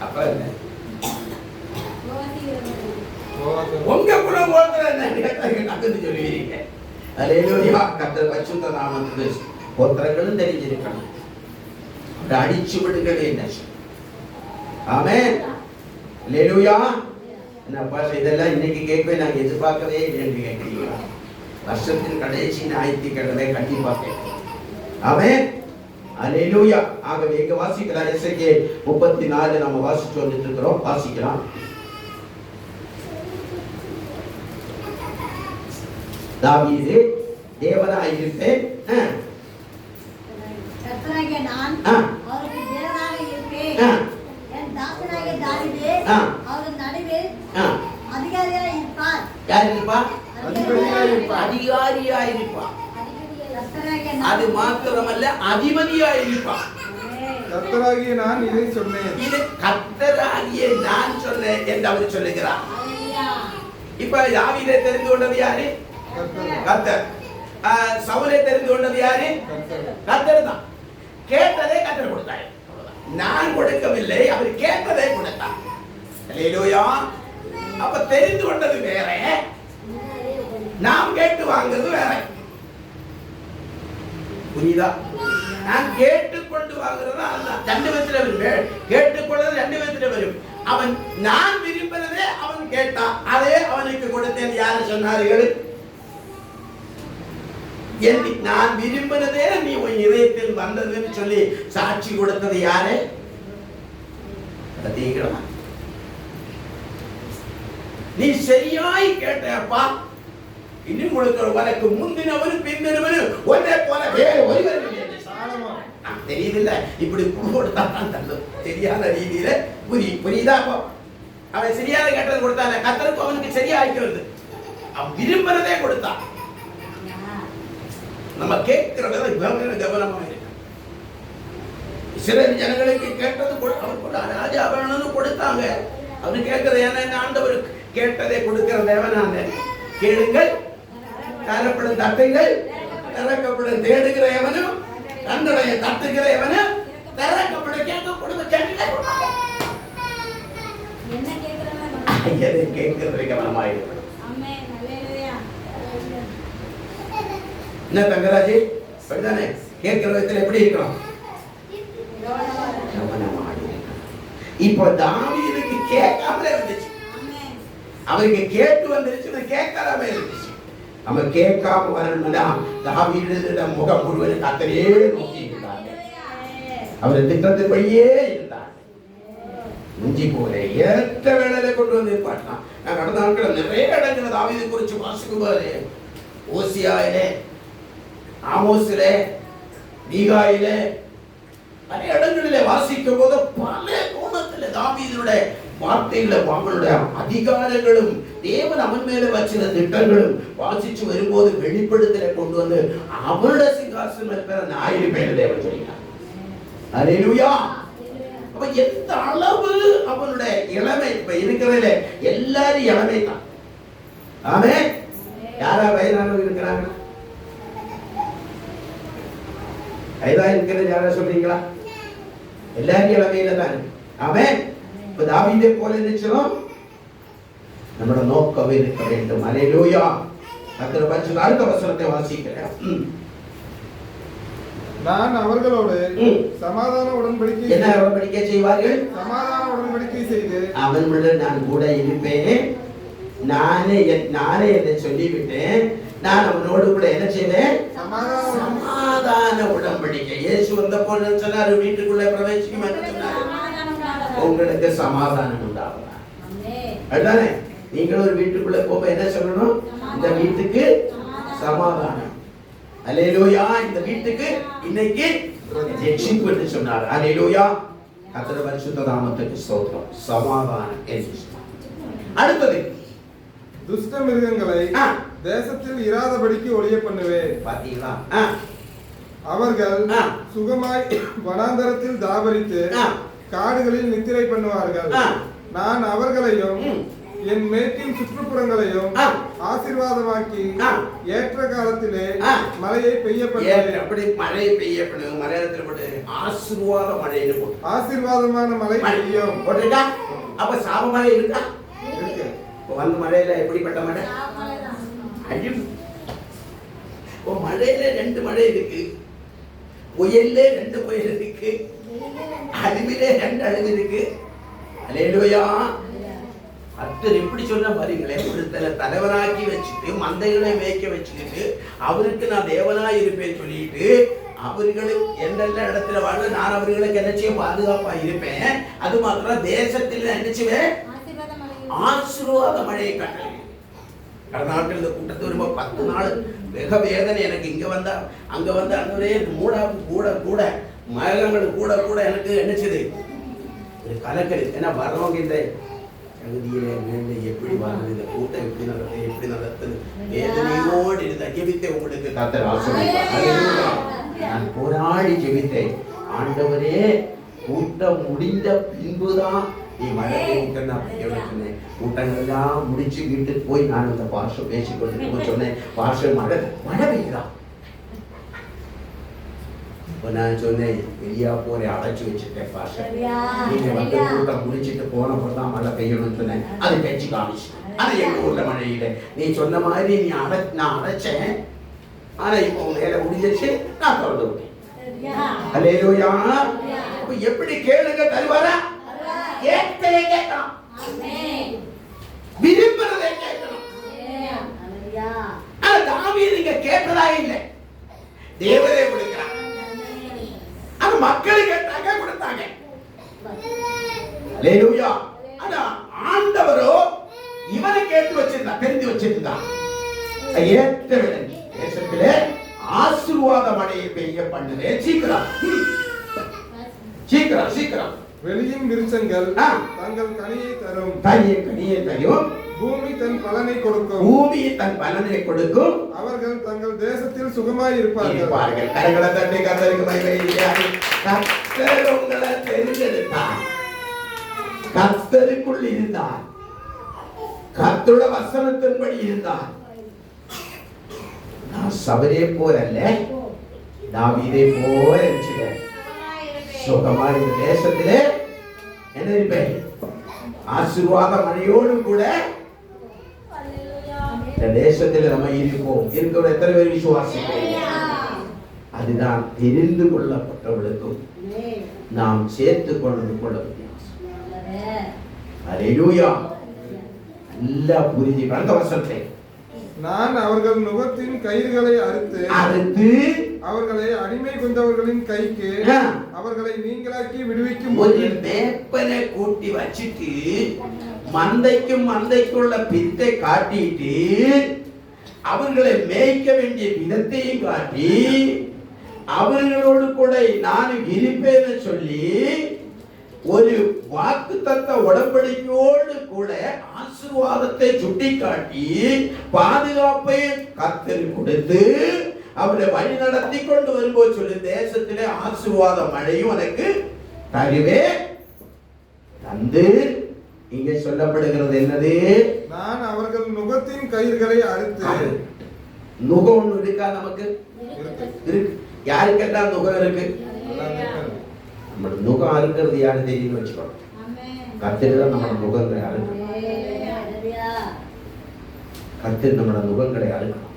அப்ப உங்க குலம் கோத்திரம் என்ன சொல்லுவீங்க? அல்லேலூயா. கர்த்தர் பரிசுத்த நாமத்துக்கு கோத்திரங்களும் தெரிஞ்சிருக்கணும். அடிச்சு விடுங்களே என்ன. ஆமென். அல்லேலூயா. என்னப்பா இதெல்லாம் இன்னைக்கு கேட்கவே நான் எதிர்பார்க்கவே இல்லைன்னு கேட்கிறீங்களா? வருஷத்தின் கடைசி ஞாயிற்றுக்கிழமை கண்டிப்பா கேட்கிறேன். ஆமென். அல்லேலூயா. ஆகவே இங்க வாசிக்கலாம். எசேக்கியேல் 34 நம்ம வாசிச்சு வந்துட்டு இருக்கிறோம். வாசிக்கலாம். தாவீது தேவனாய் இருப்பேன், கர்த்தராகிய நான் அவருக்கு தேவனாக இருப்பேன், என் தாசனாகிய தாவீது அவர் நடுவில் அதிகாரியாய் இருப்பார். யார் இருப்பா? அதிகாரியாய் இருப்பா. அது மாத்திரமல்ல, அதிபதியாய் இருப்பா. கர்த்தராகிய நான் இதை சொன்னேன். இது கர்த்தராகிய நான் சொன்னேன் என்று அவர் சொல்லுகிறார். இப்ப தாவீதை தெரிந்து கொண்டது யாரு? கர்த்தர். சவுலை தெரிந்து கொண்டது யாரு? கர்த்தர் தான். கேட்டதே கர்த்தர் கொடுத்தார். நான் கொடுக்கவில்லை, அவர் கேட்டதே கொடுத்தார். அல்லேலூயா. அப்ப தெரிந்து கொண்டது வேற, நாம் கேட்டு வாங்குறது வேற. புரியுதா? நான் கேட்டுக்கொண்டு வாங்குறது அல்ல. 2 விதத்துல வரும். கேட்டுக்கொள்வது 2 விதத்துல வரும். அவன் நான் விரும்பினதே அவன் கேட்டான், அதே அவனுக்கு கொடுத்தேன். யாரு சொன்னார்கள்? நான் விரும்பினதே நீ உன் இதயத்தில் வந்ததுன்னு சொல்லி சாட்சி கொடுத்தது யாரு? நீ சரியாய் கேட்டப்பா. இன்னும் கொடுக்கிற உனக்கு முந்தினவரும் பிந்தினவரும் ஒன்றே போல வேறு ஒருவர் தெரியுதில்ல. இப்படி கொடுத்தான் தெரியாத ரீதியில புரியுதா? அவன் சரியான கேட்டது கொடுத்தான. கர்த்தருக்கு அவனுக்கு சரியா ஆயிக்கிறது. அவன் விரும்புறதே கொடுத்தான். நம்ம கேட்கிறத கவனமா இருக்கு. இஸ்ரவேல் ஜனங்களுக்கு கேட்டது அவர் ராஜா வேணும்னு கொடுத்தாங்க. அவரு கேட்கறது என்ன? ஆண்டவர் கேட்டதை கொடுக்கிற தேவனான. கேளுங்கள், தரப்படும் தட்டுங்கள், திறக்கப்படும். தேடுகிற எவனும், தன்னுடைய தட்டுகிற எவனும் திறக்கப்படும். கேட்க கொடுக்க கேட்கிறது கவனமா இருக்கணும். என்ன தங்கராஜி அப்படிதானே? கேட்கிற விதத்தில் எப்படி இருக்கணும்? இப்ப தாவீதுக்கு கேட்காமலே வந்துச்சு. அவருக்கு கேட்டு வந்துருச்சு, கேட்காம இருந்துச்சு. அவன் கேட்காம வரணும்னா தாவீது முகம் முழுவதும் கர்த்தரையே நோக்கி இருந்தாங்க. அவர் திட்டத்தின்படியே இருந்தார். முஞ்சி போல ஏற்ற வேளையில கொண்டு வந்து பாட்டலாம். நான் கடந்த நாட்கள் நிறைய இடங்கள் தாவீது குறித்து வாசிக்கும் போது, ஓசியாவிலே, ஆமோஸிலே, மீகாயிலே, நிறைய இடங்களிலே வாசிக்கும் போது பல கோணத்தில் தாவீதுடைய வார்த்தைகளை, அவனுடைய அதிகாரங்களும் தேவன் அவன் மேல வச்சிருந்த திட்டங்களும் வாசிச்சு வரும்போது வெளிப்படுத்தலை கொண்டு வந்து அவனுடைய சிங்காசனம் பேர ஞாயிறு பேர தேவன் சொல்லினார். அல்லேலூயா. அப்ப எந்த அளவு அவனுடைய இளமை இப்ப இருக்கிறதுல எல்லாரும் இளமை தான். ஆமென். யாரா வயதானவங்க இருக்கிறாங்க? வயதா இருக்கிறது யாரா சொல்றீங்களா? எல்லாரும் இளமையில தான். ஆமென். இப்ப தாவீதை போல நிச்சயம் நம்மளோட நோக்கம் இருக்க வேண்டும். அல்லேலூயா. கர்த்தர் பரிசுத்த அடுத்த வசனத்தை வாசிக்கிறேன். நான் அவர்களோடு சமாதான உடன்படிக்கை என்ன உடன்படிக்கை செய்வார்கள்? சமாதான உடன்படிக்கை செய்து அவனுடன் நான் கூட இருப்பேன். நானே என்று சொல்லிவிட்டேன். நான் அவனோடு கூட என்ன செய்வேன்? சமாதான உடன்படிக்கை. இயேசு வந்த போது சொன்னார், வீட்டுக்குள்ள பிரவேசிக்கும் என்று சொன்னார், உங்களுக்கு சமாதானம் உண்டாகும். அதுதானே, நீங்கள் ஒரு வீட்டுக்குள்ள போக என்ன சொல்லணும்? இந்த வீட்டுக்கு சமாதானம். அல்லேலூயா. இந்த வீட்டுக்கு இன்னைக்கு ரட்சிப்பு என்று சொன்னார். அல்லேலூயா. கர்த்தர் பரிசுத்த நாமத்துக்கு ஸ்தோத்திரம். சமாதானம் என்று சொன்னார். அடுத்தது, துஷ்ட மிருகங்களை தேசத்தில் இராதபடிக்கு ஒழிய பண்ணுவேன். பாத்தீங்களா? அவர்கள் சுகமாய் வனாந்தரத்தில் தாபரித்து காடுகளில் நித்திரை பண்ணுவார்கள். நான் அவர்களையும் என் மேற்கின் சுற்றுப்புறங்களையும் ஆசீர்வாதமாக்கி ஏற்ற காலத்திலே மழையை பெய்ய பண்ணுவேன். அப்படி மழை பெய்ய பண்ணுவேன். மலையாளத்தில் போட்டு ஆசீர்வாத மழைன்னு போட்டு, ஆசீர்வாதமான மழை பெய்யும் போட்டுட்டா. அப்ப சாப மழை இருக்கா? இருக்கு. வந்த மழையில எப்படிப்பட்ட மழை? அழிவு. மழையில 2 மழை இருக்கு. புயல்ல 2 புயல் இருக்கு. அழிவிலே 2 அழிவு இருக்கு. அல்லேலூயா. கர்த்தர் எப்படி சொன்னா பாருங்களேன், ஒருத்தரை தலைவனாக்கி வச்சுட்டு மந்தைகளை மேய்க்க வச்சுக்கிட்டு அவருக்கு நான் தேவனாய் இருப்பேன் சொல்லிட்டு அவர்களுக்கு எந்தெல்லாம் இடத்துல வாழ்ந்து நான் அவர்களுக்கு என்ன செய்ய பாதுகாப்பா இருப்பேன். அது மாத்திரம் தேசத்தில் என்ன செய்வேன்? ஆசீர்வாத மழையை கட்டளை. கடந்த நாட்கள் இந்த கூட்டத்தை வரும்போ 10 நாள் வெக வேதனை எனக்கு. இங்க வந்தா அங்க வந்தா அங்கே கூட கூட மரங்கள் கூட கூட எனக்கு என்ன செய்யுது? கலக்கல். ஏன்னா வரவங்க இந்த தகுதியில எப்படி வாழ்றது, இந்த கூட்டம் எப்படி நடத்துது, எப்படி நடத்துது, வேதனையோடு இருந்த ஜெபித்தே உங்களுக்கு கர்த்தர் ஆசீர்வதிப்பார். நான் போராடி ஜெபித்தேன். ஆண்டவரே, கூட்டம் முடிந்த பின்புதான் நீ மழை சொன்னேன். கூட்டங்கள் எல்லாம் முடிச்சு வீட்டுக்கு போய் நான் அந்த பாஷை பேசிக்கொண்டு சொன்னேன், பாஷை மழை பெய்யுதான். நான் சொன்னேன், வெளியா போற அடைச்சு வச்சுட்டேன் பாஷை. நீங்க வந்து கூட்டம் முடிச்சுட்டு போனப்பதான் மழை பெய்யணும்னு சொன்னேன். அது பேச்சு காமிச்சு. ஆனா எங்க ஊர்ல மழையில நீ சொன்ன மாதிரி நான் அடைச்சேன். ஆனா இப்போ மேல முடிஞ்சிச்சு, நான் திறந்து விட்டேன். அல்லேலூயா. எப்படி கேளுங்க தருவாரா? கேட்கவே கேட்கணும். விரும்புறதை கேட்கணும். ஆனா தாவீது இங்க கேட்கறதா இல்லை, தேவரே கொடுக்கிறார். அது மக்கள் கேட்டாங்க, கொடுத்தாங்க. அல்லேலூயா. ஆனா ஆண்டவரோ இவனை கேட்டு வச்சிருந்தா, தெரிந்து வச்சிருந்தா. ஏற்றவில்லை. தேசத்திலே ஆசீர்வாத மழையை பெய்ய பண்ணுவேன். சீக்கிரம் சீக்கிரம் சீக்கிரம். வெளியின் விருட்சங்கள் தங்கள் கனியை தரும். கனியை தரும். பூமி தன் பலனை கொடுக்கும். பூமி தன் பலனை கொடுக்கும். அவர்கள் தங்கள் தேசத்தில் சுகமாய் இருப்பார்கள். கரங்களை தட்டி கர்த்தருக்கு மகிமை. கர்த்தர் உங்களை தெரிந்தெடுத்தார். கர்த்தருக்குள் இருந்தார். கர்த்தருடைய வசனத்தின்படி இருந்தார். நான் சபரே போறல்ல, தாவீதை போல இருந்துட்டேன். சுகமா இந்த தேசத்திலே என்ன இருப்பேன்? ஆசீர்வாத மழையோடு கூட இந்த தேசத்தில் நம்ம இருப்போம். இருக்கிற எத்தனை பேர் விசுவாசிக்கிறீங்க? அதுதான் தெரிந்து கொள்ளப்பட்டவர்களுக்கும் நாம் சேர்த்து கொண்டது கொள்ள வித்தியாசம். அல்லேலூயா. நல்லா புரிஞ்சு அடுத்த வசனத்தை. நான் அவர்கள் நுகத்தின் கயிறுகளை அறுத்து அவர்களை அடிமை கொண்டவர்களின் கைக்கு அவர்களை நீங்களாக்கி விடுவிக்கும். ஒரு மேப்பனை கூட்டி வச்சுட்டு மந்தைக்குள்ள பித்தை காட்டிட்டு அவர்களை மேய்க்க வேண்டிய விதத்தையும் காட்டி அவர்களோடு கூட நான் இருப்பேன்னு சொல்லி ஒரு வாக்குத்தத்த உடன்படிக்கையோடு கூட ஆசீர்வாதத்தை சுட்டிக்காட்டி பாதுகாப்பை கர்த்தர் கொடுத்து அவரை வழி நடத்தி கொண்டு வரும்போது சொல்லி, தேசத்திலே ஆசீர்வாத மழையும் உனக்கு தருவே தந்து. இங்க சொல்லப்படுகிறது என்னது? நான் அவர்கள் நுகத்தின் கயிறுகளை அறுத்து. நுகம் ஒண்ணு இருக்கா? நமக்கு இருக்கு. யாருக்கெல்லாம் நுகம் இருக்கு? நம்ம நுகம் அறுக்கிறது யாரு தெரியும்னு வச்சுக்கணும். கர்த்தர் தான் நம்ம நுகங்களை அறுக்கணும். கர்த்தர் நம்மளோட நுகங்களை அறுக்கணும்.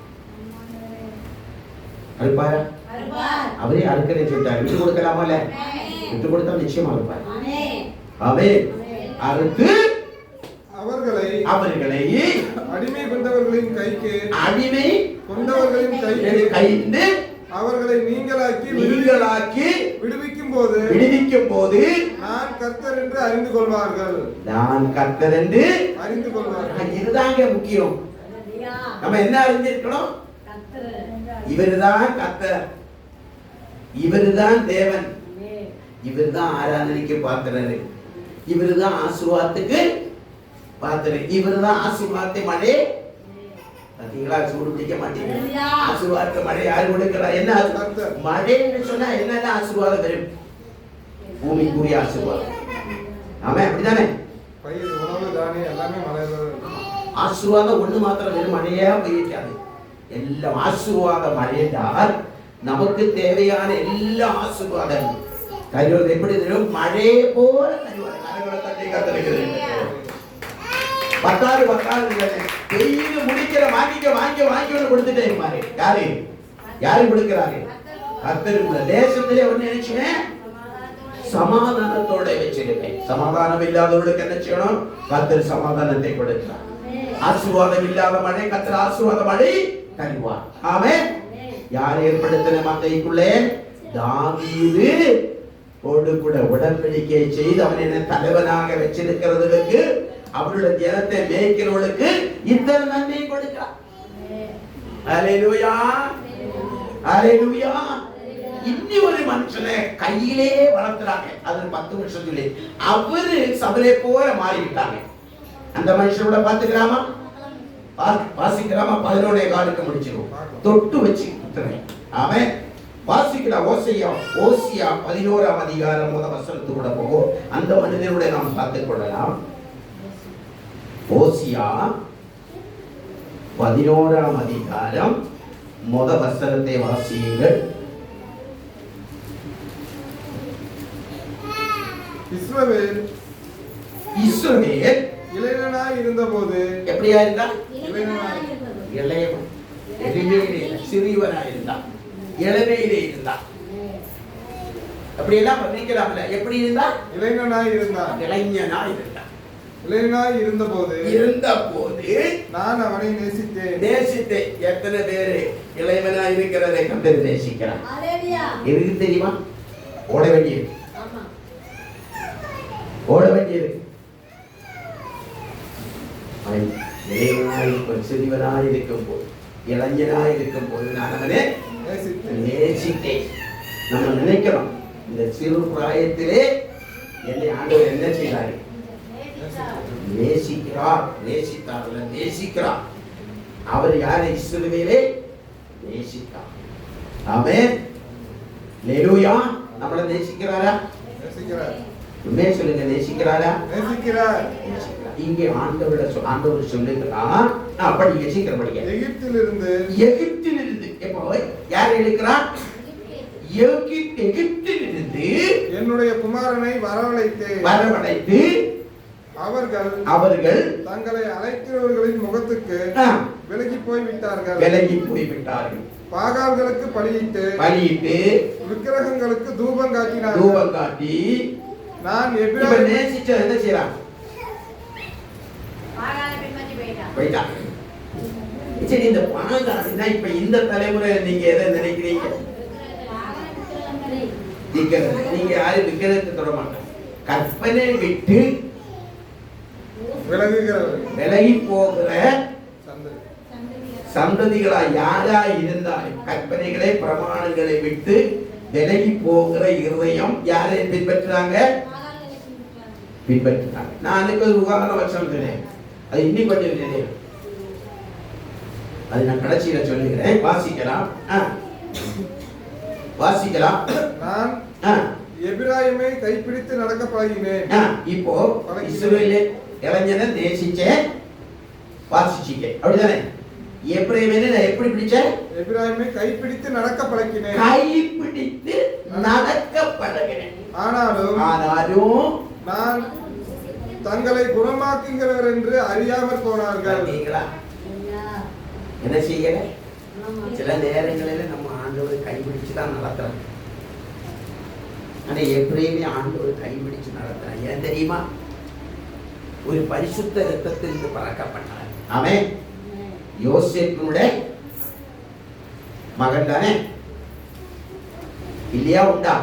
அறுப்பாரா? அவரே அறுக்கிறேன்னு சொல்லிட்டாரு. விட்டு கொடுக்கலாமா? இல்ல, விட்டு கொடுத்தா நிச்சயமா அறுப்பார். ஆமென். அறுத்து அவர்களை அடிமை கொண்டவர்களின் கைக்கு அவர்களை நீங்களாக்கி விடுவிக்கும் போது நான் கர்த்தர் என்று அறிந்து கொள்வார்கள். இதுதாங்க முக்கியம். நம்ம என்ன அறிஞ்சிருக்கணும்? இவருதான் கர்த்தர், இவருதான் தேவன், இவருதான் ஆராதனைக்கு பாத்திரரு, இவருதான் ஆசீர்வாதத்துக்கு பாத்திரரு, இவருதான் ஆசீர்வாதத்தை மழை. பாத்தீங்களா? சூடு பிடிக்க மாட்டீங்க. ஆசீர்வாதத்தை மழை யாரு கொடுக்கிறா? என்ன மழைன்னு சொன்னா என்னதான் ஆசீர்வாதம் வரும்? பூமிக்குரிய ஆசீர்வாதம். ஆமா, அப்படிதானே? ஆசீர்வாதம் ஒண்ணு மாத்திரம் வெறும் மழையா பெய்யாது. எல்லாம் ஆசீர்வாத மழையால் நமக்கு தேவையான எல்லா ஆசீர்வாதம் தருவது. எப்படி தெரியும்? மழை போல தருவார். கரங்களை தட்டி கத்தளிக்கிறது. பத்தாறு பெய்து முடிக்கிற வாங்கி கொடுத்துட்டே இருப்பாரு. யாரு கொடுக்கிறாரு? கர்த்தர். தேசத்திலே ஒண்ணு நினைச்சுனேன், சமாதானத்தோட வச்சிருக்கேன். சமாதானம் இல்லாதவர்களுக்கு என்ன செய்யணும்? கர்த்தர் சமாதானத்தை கொடுக்கிறார். ஆசீர்வாதம் இல்லாத மழை கர்த்தர் ஆசீர்வாத மழை தருவார். ஆமென். யார் ஏற்படுத்தின மந்தைக்குள்ளே? தாவீது கூட உடன்படிக்கை செய்து அவன் என்ன தலைவனாக வச்சிருக்கிறதுக்கு, அவருடைய ஜனத்தை மேய்க்கிறவர்களுக்கு இத்தனை நன்மை கொடுக்கிறார். அல்லேலூயா, அல்லேலூயா. இன்னி ஒரு மனுஷனை கையிலே வளர்த்துறாங்க. அது 10 வருஷத்துல அவரு சபையை போல மாறிவிட்டாங்க. அந்த மனுஷனோட பாத்துக்கிறாமா? வாசிக்கிறாமா? 11 காலுக்கு முடிச்சிடும். தொட்டு வச்சு குத்துறேன். ஆமென். வாசிக்கலாம். ஓசியா 11ஆம் அதிகாரம் 1 வசனத்து கூட போகும். அந்த மனிதனுடைய நாம் பார்த்துக் கொள்ளலாம். ஓசியா 11ஆம் அதிகாரம் 1 வசனத்தை வாசியுங்கள். இஸ்ரவேல் இளைஞனாய் இருந்தபோது எப்படியா இருந்தான்? சிறியவனாய் இருந்தான், இளமையிலே இருந்தான். அப்படி எல்லாம் பண்ணிக்கலாம்ல. எப்படி இருந்தா? இளைஞனாய் இருந்த போது நான் அவனை நேசித்தேன். எத்தனை பேரு இளைஞனாய் இருக்கிறதை கர்த்தர் நேசிக்கிறார்? எதுக்கு தெரியுமா? ஓட வேண்டியது. சிறியவனாய் இருக்கும் போது, இளைஞனாய் இருக்கும் போது நான் அவனை நேசித்தேன். நம்ம நினைக்கிறோம், இந்த சிறு பிராயத்திலே என்னை ஆண்டவர் என்ன செய்தார்? நேசிக்கிறார். அவர் யாரை? இஸ்ரவேலை நேசித்தார். ஆமென். அல்லேலூயா. நம்மள நேசிக்கிறாரா? உண்மையை சொல்லுங்க. நேசிக்கிறாரா? இங்கே ஆண்டவர் சொல்லுகிறார். படிங்க, சீக்கிரம் படிங்க. எகிப்திலிருந்து எப்போ யார் இருக்கிறார்? எகிப்திலிருந்து என்னுடைய குமாரனை வரவழைத்து அவர்கள் தங்களை அழைக்கிறவர்களின் முகத்துக்கு விலகி போய் விட்டார்கள். பாகால்களுக்கு பலியிட்டு விக்கிரகங்களுக்கு தூபம் காட்டி நான் எபிராயிம் நேசிச்ச என்ன செய்றான்? போயிட்டான். சரி, இந்த பாகால்னா இப்ப இந்த தலைமுறை நீங்க எதை நினைக்கிறீங்க? நீங்க யாரும் விக்கிரகத்தை தொட மாட்டாங்க. கற்பனை விட்டு விலகி போகிற சந்ததிகளா யாரா இருந்தாலும் கற்பனைகளை பிரமாணங்களை விட்டு விலகி போகிற இருதயம் யாரை பின்பற்றுறாங்க? நான் அதுக்கு ஒரு உதாரணம் வச்சேன். அது இன்னும் கொஞ்சம் தெரியும். அது நான் கடைசியில சொல்லுகிறேன். வாசிக்கலாம். நான் எபிராயிமை கைப்பிடித்து நடக்க பழகினேன். இப்போ இஸ்ரவேலை இளைஞனை நேசிச்சேன், வாசிச்சீங்க. அப்படிதானே? எபிராயிமை நான் எப்படி பிடிச்சேன்? எபிராயிமை கைப்பிடித்து நடக்க பழகினேன். ஆனாலும் நான் தங்களை குணமாக்குகிறவர் என்று அறியாமற் போனார்கள். என்ன செய்யல? சில நேரங்களில் நம்ம ஆண்டவர் கைப்பிடிச்சுதான் நடத்துறோம். ஆனா எப்படியுமே ஆண்டவர் கைப்பிடிச்சு நடத்துறான். ஏன் தெரியுமா? ஒரு பரிசுத்த இரத்தத்திலிருந்து பறக்கப்பட்டார். அவன் யோசேப்பினுடைய மகன் தானே இல்லையா? உண்டா?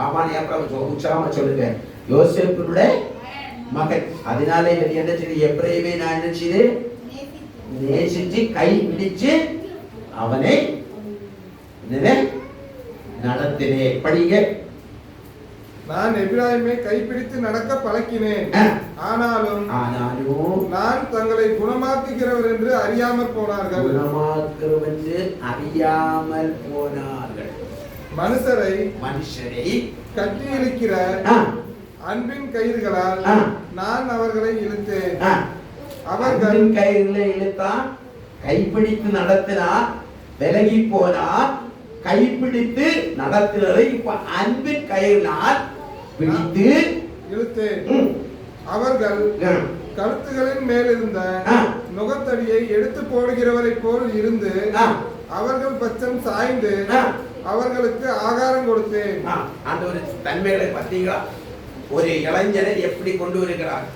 ஆமாம். அப்புறம் உற்சாகமா சொல்லுங்க. யோசேப்பினுடைய மகன். அதனால இவர் என்ன செய்து? எப்படியுமே நான் என்ன செய்து நேசிச்சு கை பிடிச்சு அவனை நடத்தினேன். படிங்க. நான் எபிராயிமை கைப்பிடித்து நடக்க பழக்கினேன். ஆனாலும் நான் தங்களை குணமாக்குகிறவர் என்று அறியாமற் போனார்கள். குணமாக்குகிறவர் என்று அறியாமல் போனார்கள். மனுஷரை கட்டி இழுக்கிற அன்பின் கயிறுகளால் நான் அவர்களை இழுத்தேன். அவர்கள் கயிறுகளை இழுத்தா, கைப்பிடித்து நடத்தினா, விலகி போனா, கைப்பிடித்து நடத்தினதை இப்ப அன்பின் கயிறினால் பிடித்து இழுத்தேன். அவர்கள் கழுத்துகளின் மேலிருந்த நுகத்தடியை எடுத்து போடுகிறவரை போல் இருந்து அவர்கள் பட்சம் சாய்ந்து அவர்களுக்கு ஆகாரம் கொடுத்தேன். அந்த ஒரு தன்மைகளை பார்த்தீங்களா? ஒரு இளைஞரை எப்படி கொண்டு வருகிறார்?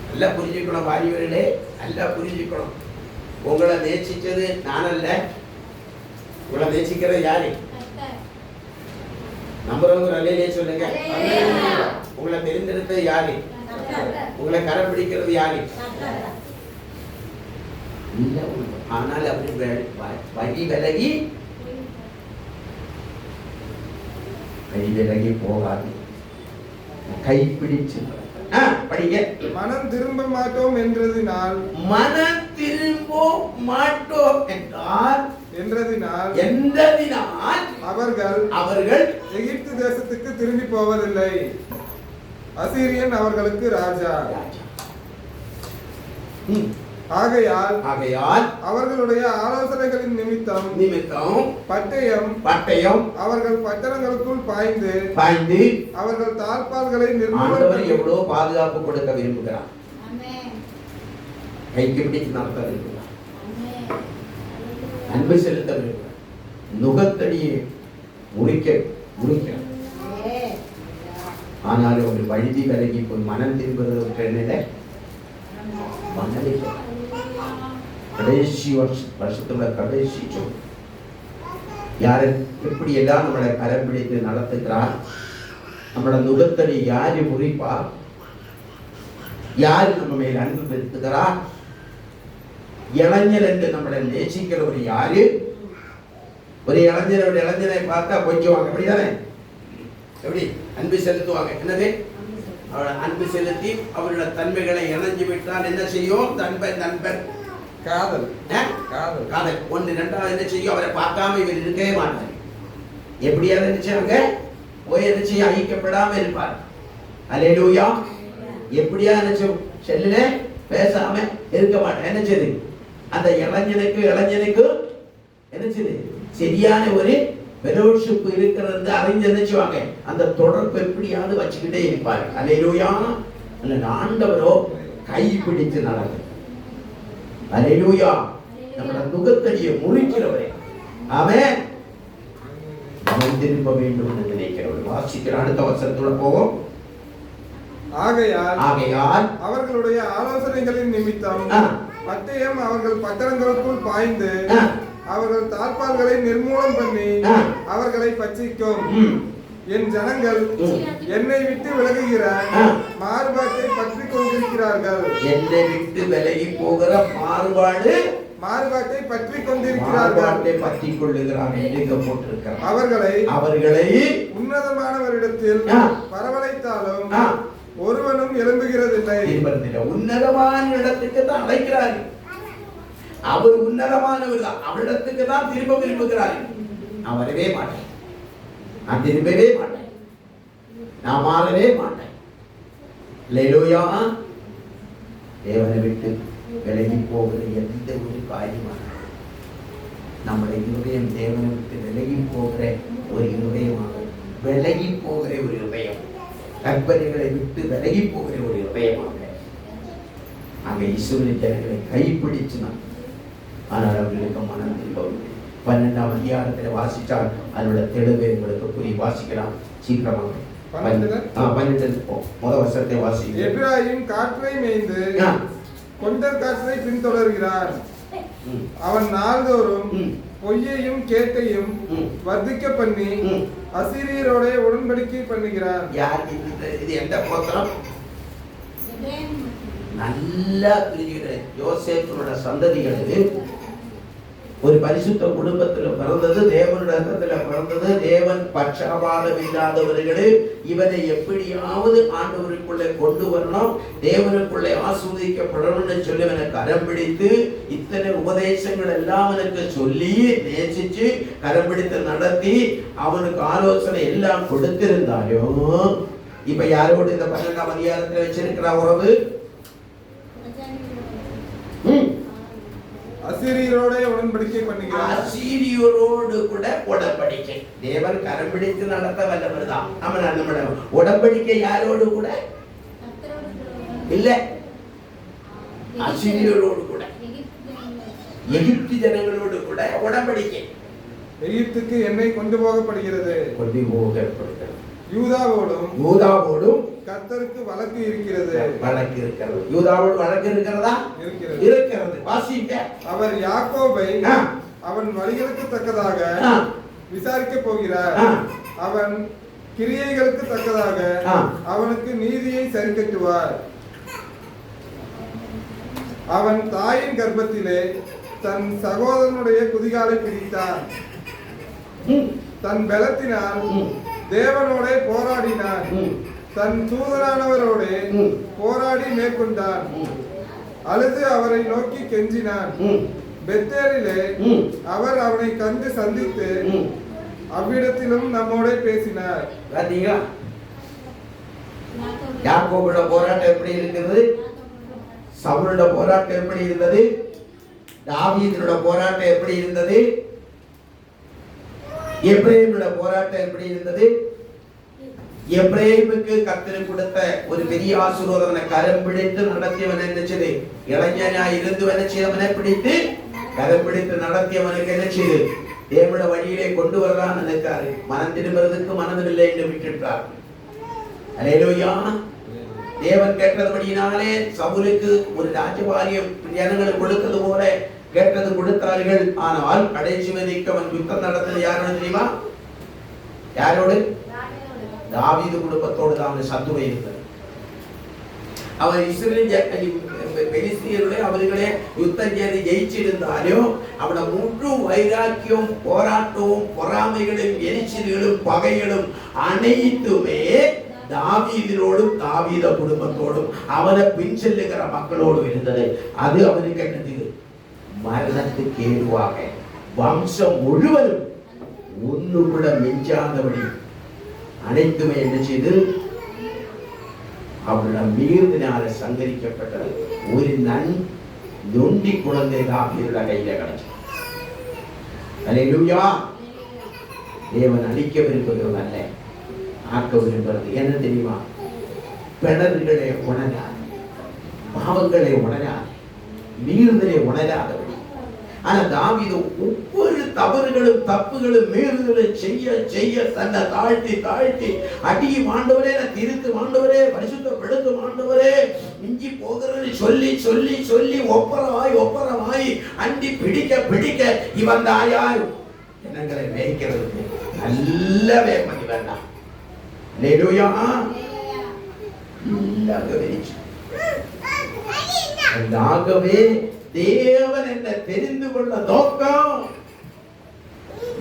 நல்லா புரிஞ்சுக்கணும் வாரியவர்களே, நல்லா புரிஞ்சுக்கணும். உங்களை நேசிச்சது நான் அல்ல. உங்களை நேசிக்கிறது யாரு? நம்புறவங்க நல்லே சொல்லுங்க. உங்களை தெரிந்தெடுத்தது யாரு? உங்களை கரம் பிடிக்கிறது யாரு? ஆனால் அப்படி வழி விலகி போகாது. கைப்பிடிச்சு படிங்க. மனம் திரும்ப மாட்டோம் என்றதினால் அவர்கள் எகிப்து தேசத்துக்கு திரும்பி போவதில்லை. அசீரியன் அவர்களுக்கு ராஜா. ஆகையால் அவர்களுடைய ஆலோசனைகளின் நிமித்தம் பட்டயம் அவர்கள் பட்டணங்களுக்குள் பாய்ந்து அவர்கள் தாழ்பால்களை நிர்மூலம். எவ்வளவு பாதுகாப்பு கொடுக்க விரும்புகிறார். கைக்கு பிடித்து நடத்த விரும்புகிறார். அன்பு செலுத்த விரும்புகிறார். நுகத்தடியை முறிக்க. ஆனாலும் ஒரு வழுதி விலகி போய் மனம் திரும்புவதற்கு என்ன மன்னரிக்க கடைசி வருஷத்துல கடைசி சொல் யாரு எப்படி எல்லாம் நம்மளை கரம் பிடித்து நடத்துகிறார்? நம்மளோட நுகத்தடி யாரு முறிப்பா? யாரு நம்ம மேல் அன்பு பெருத்துகிறார்? இளைஞர் என்று நம்மளை நேசிக்கிறவர் யாரு? ஒரு இளைஞரை பார்த்தா கொஞ்சுவாங்க. அப்படிதானே? எப்படி அன்பு செலுத்துவாங்க? என்னது? அன்பு செலுத்தி அவரோட தன்மைகளை இணைஞ்சு விட்டால் என்ன செய்யும்? நண்பர் காதல் ஒன்று. ரெண்டாவது என்ன செய்யும்? அவரை பார்க்காம இவர் இருக்கவே மாட்டார். எப்படியாவது நினைச்சாங்க போய் என்ன செய்ய ஐக்கப்படாம இருப்பார். அல்லேலூயா. எப்படியா நினைச்சோம் செல்லுல பேசாம இருக்க மாட்டேன். என்ன செய்து? அந்த இளைஞனுக்கு என்ன செய்து? சரியான ஒரு ஃபெலோஷிப் இருக்கிறது அறிஞ்சு நினைச்சுவாங்க. அந்த தொடர்பு எப்படியாவது வச்சுக்கிட்டே இருப்பாரு. அல்லேலூயா. ஆண்டவரோ கை பிடித்து நடக்கும். அல்லேலூயா. நம்மளோட நுகத்தடியை முறிக்கிறவரே அவன் மனம் திரும்ப வேண்டும் என்று நினைக்கிறவர். வாசிக்கிற அடுத்த வசனத்தோட போவோம். ஆகையால் அவர்களுடைய ஆலோசனைகளின் நிமித்தம் பட்டயம் அவர்கள் பட்டணங்களுக்குள் பாய்ந்து அவர்கள் தாழ்பால்களை நிர்மூலம் பண்ணி அவர்களை பட்சிக்கும். என் ஜனங்கள் என்னை விட்டு விலகுகிற மாறுபாட்டை பற்றி கொண்டிருக்கிறார்கள். என்னை விட்டு விலகி போகிற மாறுபாட்டை பற்றி கொண்டிருக்கிறார்கள். பற்றி கொள்ளுகிறார்கள். அவர்களை உன்னதமானவரிடத்தில் வரவழைத்தாலும் ஒருவனும் எழும்புகிறதில்லை. உன்னதமான இடத்துக்கு தான் அழைக்கிறார்கள். அவர் உன்னதமானவர் தான். அவரிடத்துக்கு தான் திரும்ப விரும்புகிறார்கள். நான் வரவே மாட்டேன், நான் திரும்பவே மாட்டேன், நான் மாறவே மாட்டேன். அல்லேலூயா. தேவனை விட்டு விலகி போகிற எந்த ஒரு காரியமான நம்முடைய இருதயம் தேவனை விட்டு விலகி போகிற ஒரு இருதயமாக, விலகி போகிற ஒரு இருதயம், கற்பனைகளை விட்டு விலகி போகிற ஒரு இருதயமாக அங்க இஸ்ரவேல் ஜனங்களை கைப்பிடிச்சுனான். ஆனால் அவர்களுக்கு மனம் திரும்பவில்லை. 12ஆம் அதிகாரத்தில் வாசித்தால் அதோட தெளிவை உங்களுக்கு புரிய. வாசிக்கலாம் சீக்கிரமாக. 12 முதல் வருஷத்தை வாசி. எப்பிராயீம் காற்றை மேய்ந்து கொண்டர் காற்றை பின்தொடர்கிறான். அவன் நாள்தோறும் பொய்யையும் கேட்டையும் வர்த்திக்க பண்ணி அசீரியரோட உடன்படிக்கை பண்ணுகிறான். யார் இது? எந்த கோத்திரம்? நல்லா புரிகிற யோசேப்போட சந்ததிகளுக்கு ஒரு பரிசுத்த குடும்பத்தில் பிறந்தது, தேவனிடத்தில் பிறந்தது, தேவன் பட்சபாதம் இல்லாதவர்களே இவனை எப்படியாவது ஆண்டவருக்குள்ளே கொண்டு வரணும், தேவனுக்குள்ளே ஆஸ்வதிக்கப்படணும்னு சொல்லி அவனுக்கு கரம் பிடித்து இத்தனை உபதேசங்கள் எல்லாம் அவனுக்கு சொல்லி நேசிச்சு கரம் பிடித்து நடத்தி அவனுக்கு ஆலோசனை எல்லாம் கொடுத்திருந்தாலும் இப்ப யாரோடு இந்த 12ஆம் அதிகாரத்தில் வச்சிருக்கிற உறவு? அசீரியரோட உடன்படிக்கை பண்ணுகிறார். அசீரியரோடு கூட உடன்படிக்கை. தேவன் கரம் பிடித்து நடத்த வல்லவர் தான். நம்ம உடன்படிக்கை யாரோடு கூட இல்ல, அசீரியரோடு கூட, எகிப்து ஜனங்களோடு கூட உடன்படிக்கை. எகிப்துக்கு எண்ணெய் கொண்டு போகப்படுகிறது. யூதாவோடும் கர்த்தருக்கு வழக்கு இருக்கிறது. வழக்கு இருக்கிறது. யூதாவோடு வழக்கு இருக்கிறதா? இருக்கிறது. வாசிங்க. அவர் யாக்கோபை அவன் வழிகளுக்கு தக்கதாக விசாரிக்க போகிறார். அவன் கிரியைகளுக்கு தக்கதாக அவனுக்கு நீதியை சரிக்கட்டுவார். அவன் தாயின் கர்ப்பத்திலே தன் சகோதரனுடைய குதிகாலை பிடித்தான். தன் பலத்தினால் தேவனோட போராடினான். தன் தூதரானவரோடு போராடி மேற்கொண்டான். அழுது அவரை நோக்கி கெஞ்சினான். பெத்தேலிலே அவர் அவனை கண்டு சந்தித்து அவ்விடத்திலும் நம்மோட பேசினார். யாக்கோபோட போராட்டம் எப்படி இருக்கிறது? சவுலோட போராட்டம் எப்படி இருந்தது? தாவீதோட போராட்டம் எப்படி இருந்தது? எப்ரேமோட போராட்டம் எப்படி இருந்தது? எப்ரேமுக்கு கர்த்தர் கொடுத்த ஒரு பெரிய ஆசீர்வாதத்தை கரம் பிடித்து நடத்தியவன் என்னச்சது? இளைஞனா இருந்தவனை செய்தவனை பிடித்து கரம் பிடித்து நடத்தியவனுக்கு என்ன செய்து? தேவனுடைய வழியிலே கொண்டு வரலாம்னு நினைத்தாரு. மனம் திரும்புறதுக்கு மனதில்லை என்று விட்டுட்டார். அல்லேலூயா. தேவன் கேட்டபடியினாலே சவுலுக்கு ஒரு ராஜபாரியம் ஜனங்களுக்கு கொடுத்தது போல கேட்டது கொடுத்தார்கள். ஆனால் கடைசி வரைக்கும் அவன் யுத்தம் நடத்தது யாரோடு தெரியுமா? யாரோடு? தாவீது குடும்பத்தோடு தான் சத்துரு இருந்தது. அவர் இஸ்ரவேல் பெலிஸ்தியருடைய அவர்களே யுத்தம் செய்து ஜெயிச்சிருந்தாலும் அவனை முழு வைராக்கியம், போராட்டமும், பொறாமைகளும், எரிச்சல்களும், பகைகளும் அனைத்துமே தாவீதினோடும் தாவீத குடும்பத்தோடும் அவனை பின் செல்லுகிற மக்களோடும் இருந்தது. அது அவனுக்கு என்னது? மரணத்துக்கு ஏதுவாக வம்சம் முழுவதும் ஒன்று கூட மிஞ்சாதபடி அனைத்துமே என்ன செய்து அவருடைய மீதினால சங்கரிக்கப்பட்டது. ஒரு நொண்டி குழந்தை தாவீதுடைய கையில கிடைச்சது. அல்லேலூயா. தேவன் அழிக்க விரும்புகிறது அல்ல, ஆக்க விரும்புகிறது. என்ன தெரியுமா? பிணறுகளை உணராது, பாவங்களை உணராது, மீறுதலை உணராதபடி. ஆனா தாவீது ஒவ்வொரு தவறுகளும் தப்புகளும் மீறுதலும் செய்ய செய்ய தன்னை தாழ்த்தி தாழ்த்தி அடியும் ஆண்டவரே, திருத்து ஆண்டவரே, பரிசுத்தப்படுத்து ஆண்டவரே, மிஞ்சி போகிறது சொல்லி சொல்லி சொல்லி ஒப்பரமாய் அண்டி பிடிக்க பிடிக்க இவன் தாயார் எண்ணங்களை மேய்க்கிறதுக்கு நல்ல வேமணி வேண்டாம். அல்லேலூயா. ஆகவே தேவன் என்ன தெரிந்து கொள்ள நோக்கம்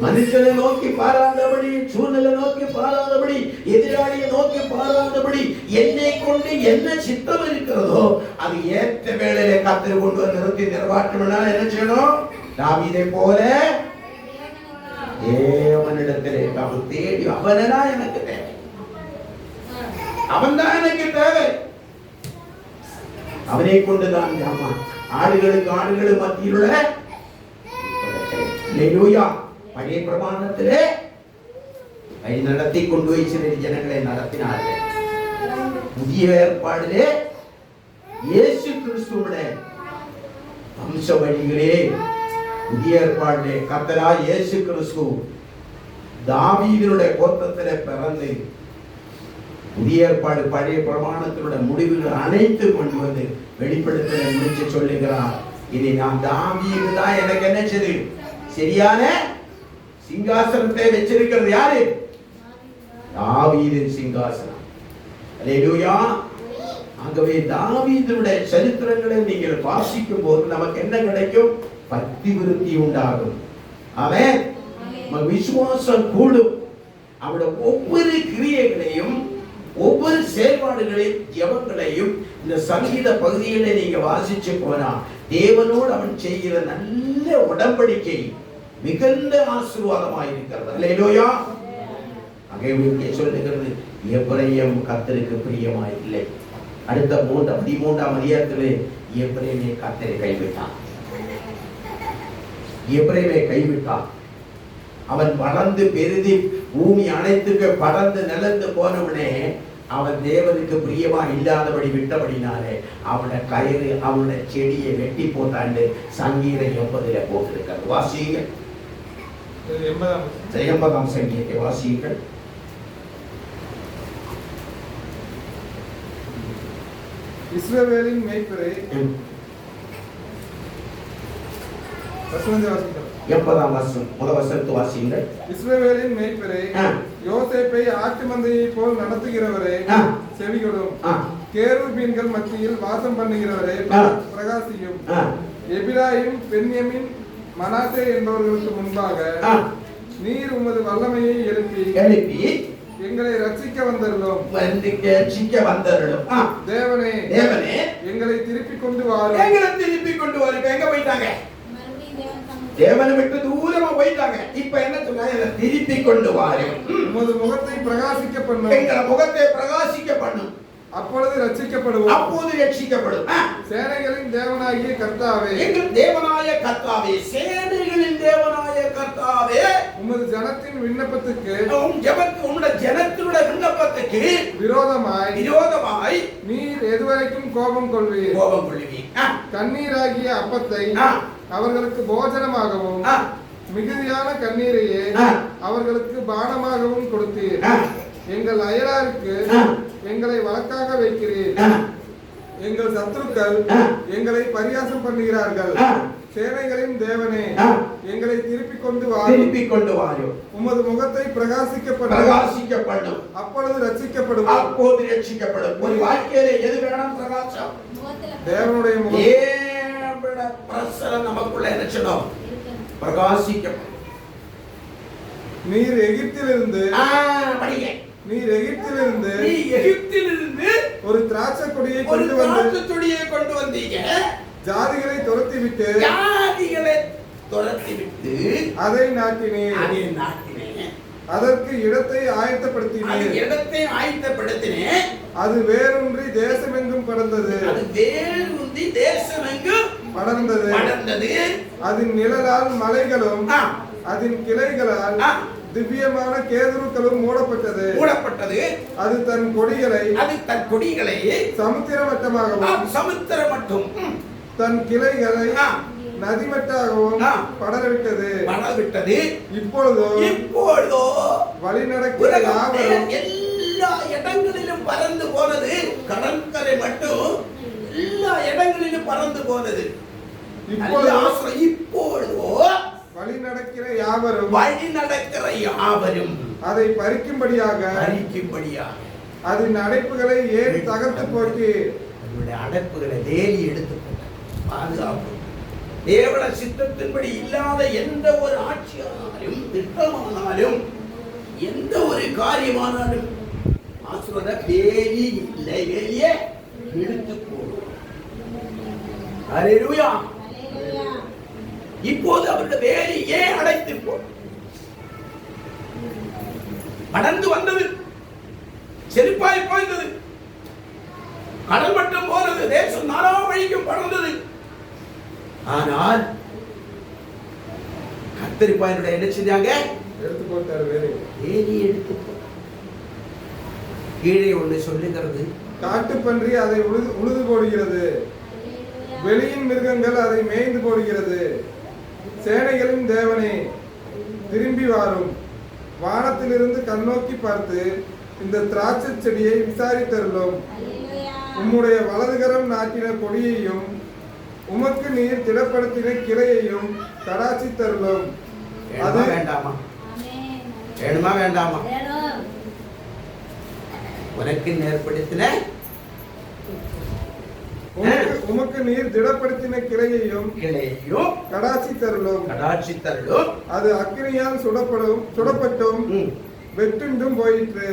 மனுஷனை நோக்கி பாராதபடி, சூழ்நிலை நோக்கி பாராதபடி, எதிராளியை நோக்கி பாராதபடி, என்னை கொண்டு என்ன சித்தம் இருக்கிறதோ அது ஏற்ற வேளையிலே கர்த்தர் கொண்டு வந்து நிறுத்தி நிறைவேற்றணும்னா என்ன செய்யணும்? தாவீதை போல தேவனிடத்திலே அவன் தேடி, அவனதான் எனக்கு தேவை, அவன் தான் எனக்கு தேவை. அவனை கொண்டுதான் ஆடுகளுக்கு ஆடுகளும் மத்தியில் உள்ள அல்லேலூயா. பழைய பிரமாணத்திலே வழி நடத்தி கொண்டு போய் சில ஜனங்களை நடத்தினார்கள். புதிய ஏற்பாடிலே இயேசு கிறிஸ்துவுடைய வம்ச வழிகளே புதிய ஏற்பாடிலே கர்த்தராகிய இயேசு கிறிஸ்து தாவீதினுடைய கோத்திரத்திலே பிறந்து புதிய ஏற்பாடு பழைய பிரமாணத்தினுடைய முடிவுகள் அனைத்து கொண்டு வந்து வெளிப்படுத்தலை முடிச்சு சொல்லுகிறார். இனி நான் தாவீது தான் எனக்கு என்ன செய்து சரியான சிங்காசனத்தை வச்சிருக்கிறது யாரு? தாவீதின் சிங்காசனம். அல்லேலூயா. ஆகவே தாவீதுடைய சரித்திரங்களை நீங்கள் வாசிக்கும் போது நமக்கு என்ன கிடைக்கும்? பக்தி விருத்தி உண்டாகும். ஆமென். விசுவாசம் கூடும். அவருடைய ஒவ்வொரு கிரியைகளையும் ஒவ்வொரு செயல்பாடுகளையும் ஜெபங்களையும் இந்த சங்கீத பகுதிகளை நீங்க வாசிச்சு போனா தேவனோடு அவன் செய்கிற நல்ல உடன்படிக்கை மிகுந்த ஆசீர்வாதமாக இருக்கிறது. அல்லேலூயா. அங்கே சொல்லுகிறது எபிரேயம் கர்த்தருக்கு பிரியமாய் இல்லை. அடுத்த 13ஆம் அதிகாரத்திலே எபிரேயனை கர்த்தரை கைவிட்டான். எபிரேயனை கைவிட்டான். அவன் வளர்ந்து பெருதி பூமி அனைத்துக்கு பறந்து நிலந்து போனவனே அவன் தேவனுக்கு பிரியமா இல்லாதபடி விட்டபடினாலே அவனை கயிறு அவனுடைய செடியை வெட்டி போட்டாண்டு சங்கீதம் 80 போட்டிருக்கிறது. வாசியுங்கள். 80ஆம் சங்கீதத்தை வாசியுங்கள். இஸ்ரவேலின் மேய்ப்பரே, 80ஆம் வசனம் முதல் வசனத்தை வாசியுங்கள். இஸ்ரவேலின் மேய்ப்பரே, யோசேப்பை ஆட்டு மந்தையை போல் நடத்துகிறவரே செவிகொடும். கேருபீன்கள் மத்தியில் வாசம் பண்ணுகிறவரே பிரகாசியும். எபிராயிம் பென்யமின் மனாசே என்பவர்களுக்கு முன்பாக நீர் உமது வல்லமையை எழுப்பி எங்களை ரட்சிக்க வந்தருளும். தேவனே எங்களை திருப்பி கொண்டு வாருங்கள். எங்க போயிட்டாங்க? தேவனை விட்டு தூரமா போயிட்டாங்க. இப்ப என்ன சொன்னாங்க? திருப்பி கொண்டு வாருங்கள். உமது முகத்தை பிரகாசிக்க பண்ணும். எங்களை முகத்தை பிரகாசிக்க பண்ணும். அப்பொழுது ரட்சிக்கப்படுவோம். அப்போது ரட்சிக்கப்படும். சேனைகளின் தேவனாகிய கர்த்தாவே, எங்கள் தேவனாய கர்த்தாவே, சேனைகளின் தேவனாய கர்த்தாவே, உமது ஜனத்தின் விண்ணப்பத்துக்கு உம்முடைய ஜனத்தினுடைய விண்ணப்பத்துக்கு விரோதமாய் நீர் எதுவரைக்கும் கோபம் கொள்வீர். கண்ணீராகிய அப்பத்தை அவர்களுக்கு போஜனமாகவும் மிகுதியான கண்ணீரையே அவர்களுக்கு பானமாகவும் கொடுத்தீர். எங்கள் அயலாருக்கு எங்களை வழக்காக வைக்கிறீர். எங்கள் சத்துருக்கள் எங்களை பரியாசம் பண்ணுகிறார்கள். சேனைகளின் தேவனே, எங்களை திருப்பி கொண்டு வாரும். உமது முகத்தை பிரகாசிக்கப்படும். அப்பொழுது ரட்சிக்கப்படும். ஒரு வாழ்க்கையில எது வேணும்? பிரகாசம். தேவனுடைய முகம் நமக்குள்ள நினைச்சோம் பிரகாசிக்கப்படும். நீர் எகிப்திலிருந்து ஒரு திராட்சை கொடியை கொண்டு வந்தீங்க. ஜாதிகளை துரத்தி விட்டு அதை நாட்டினேன். அதற்கு இடத்தை ஆயத்தப்படுத்தினேன். அது வேரூன்றி தேசமெங்கும் படர்ந்தது. அதன் நிழலால் மலைகளும் அதன் கிளைகளால் திவ்யமான கேதுருக்களும் மூடப்பட்டது. அது தன் கொடிகளை சமுத்திரமட்டமாகவும் தன் கிளைகளை நதிமட்டாகவும் படரவிட்டது. இப்பொழுதோ வழி நடக்கிற எல்லா இடங்களிலும் பறந்து போனது. கடற்கரை மட்டும் எல்லா இடங்களிலும் பறந்து போனது. இப்பொழுதோ வழி நடக்கிற யாவரும் அதை பறிக்கும்படியாக அதன் அடைப்புகளை ஏறி தகர்த்து போட்டு அடைப்புகளை வேலி எடுத்து பாதுகாப்பு. தேவன சித்தத்தின்படி இல்லாத எந்த ஒரு ஆட்சியானாலும் திட்டமானாலும் எந்த ஒரு காரியமானாலும் வேலி இல்லை, வேலியை எடுத்து போடும். அல்லேலூயா. இப்போது அவருடைய வேலி ஏன் அடைத்து படர்ந்து வந்தது, செழிப்பாய் போய்ந்தது, கடல் மட்டும் போனது, தேசம் நாலா வழிக்கும் படர்ந்தது. ஆனால் கத்தரிப்பா என்னுடைய என்ன செஞ்சாங்க? எடுத்து போட்டாரு வேறு. ஏறி எடுத்து கீழே ஒன்று சொல்லுகிறது, காட்டுப்பன்றி அதை உழுது போடுகிறது, வெளியின் மிருகங்கள் அதை மேய்ந்து போடுகிறது. சேனைகளின் தேவனே திரும்பி வாரும், வானத்திலிருந்து கண்ணோக்கி பார்த்து இந்த திராட்சை செடியை விசாரித்தருளும். உம்முடைய வலதுகரம் நாட்டின கொடியையும் உமக்கு நீர் திடப்படுத்தின கிளையையும் கடாச்சி தருளும். அது வேண்டாமா? வேணுமா வேண்டாமா? உனக்கு ஏற்படுத்தின உமக்கு நீர் திடப்படுத்தின கிளையையும் கடாச்சி தருளும். அது அக்கினியால் சுடப்பட்டும் வெட்டுண்டும் போயிற்று.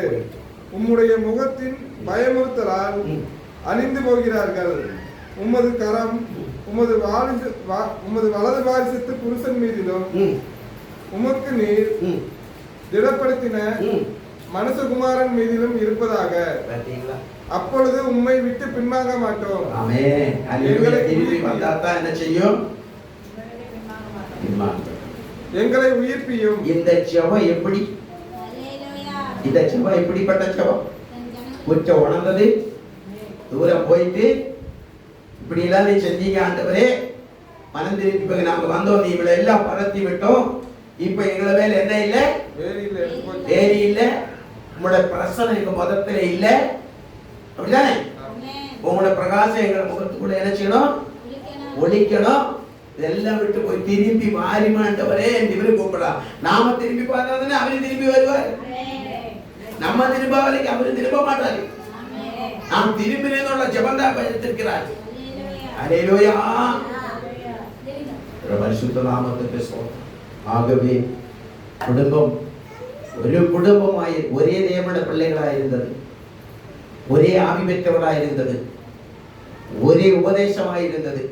உம்முடைய முகத்தின் பயமுறுத்தலால் அழிந்து போகிறார்கள். உமது கரம் உமது வலது வாரிசத்து புருஷன் மீதிலும் உமக்கு நீர் திடப்படுத்தின மனுஷகுமாரன் மீதிலும் இருப்பதாக. அப்பொழுது உம்மை விட்டு பின்வாங்க மாட்டோம். என்ன செய்யும்? எங்களை உயிர்ப்பியும். இந்த ஜெபம் எப்படி? இந்த ஜெபம் எப்படிப்பட்ட ஜெபம்? கொஞ்சம் உணர்ந்தது, தூரம் போயிட்டு இப்படி எல்லாம் நீ செஞ்சீங்க ஆண்டவரே, மனம் திருப்பி நாங்க வந்தோம், நீ இவ்வளவு எல்லாம் பரத்தி விட்டோம், இப்ப எங்களை மேல என்ன இல்லை? வேறு இல்லை, உங்களோட பிரசனம் எங்க மதத்துல இல்ல, அப்படிதானே? உங்களோட பிரகாசம் எங்களை முகத்துக்குள்ள என்ன செய்யணும்? ஒழிக்கணும். இதெல்லாம் விட்டு போய் திரும்பி மாறிமாண்டவரே என்று இவரு கூப்பிடலாம். நாம திரும்பி பார்த்தாதானே அவரு திரும்பி வருவார். நம்ம திரும்ப வரைக்கும் அவரு திரும்ப மாட்டாரு. நாம் திரும்பினதோட ஜெபந்தா பயத்திருக்கிறார். அல்லேலூயா. பரிசுத்த நாமத்துக்கு ஸ்தோத்திரம். ஆகவே குடும்பம் ஒரு குடும்பமாய் ஒரே தேவனுடைய பிள்ளைகளாய் இருந்தது, ஒரே ஆவி பெற்றவராய் இருந்தது, ஒரே உபதேசமாய் இருந்தது,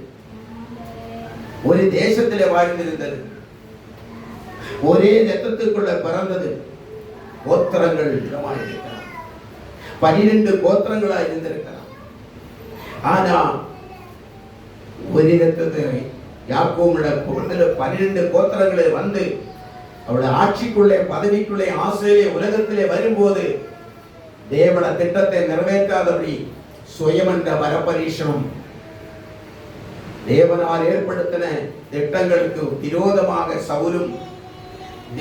ஒரு தேசத்திலே வாழ்ந்திருந்தது, ஒரே ரத்தத்துக்குள்ள பிறந்தது. கோத்திரங்கள் இருக்கலாம், 12 கோத்திரங்களாய் இருந்திருக்கலாம். ஆனா ஒரு ரத்தத்தை யாக்கோபுடைய 12 கோத்திரங்களே வந்து அவருடைய ஆட்சிக்குள்ளே பதவிக்குள்ளே ஆசிரியை உலகத்திலே வரும்போது தேவன திட்டத்தை நிறைவேற்றாதபடி சுயமன்ற வரப்பரீஷனம் தேவனால் ஏற்படுத்தின திட்டங்களுக்கு விரோதமாக சவுலும்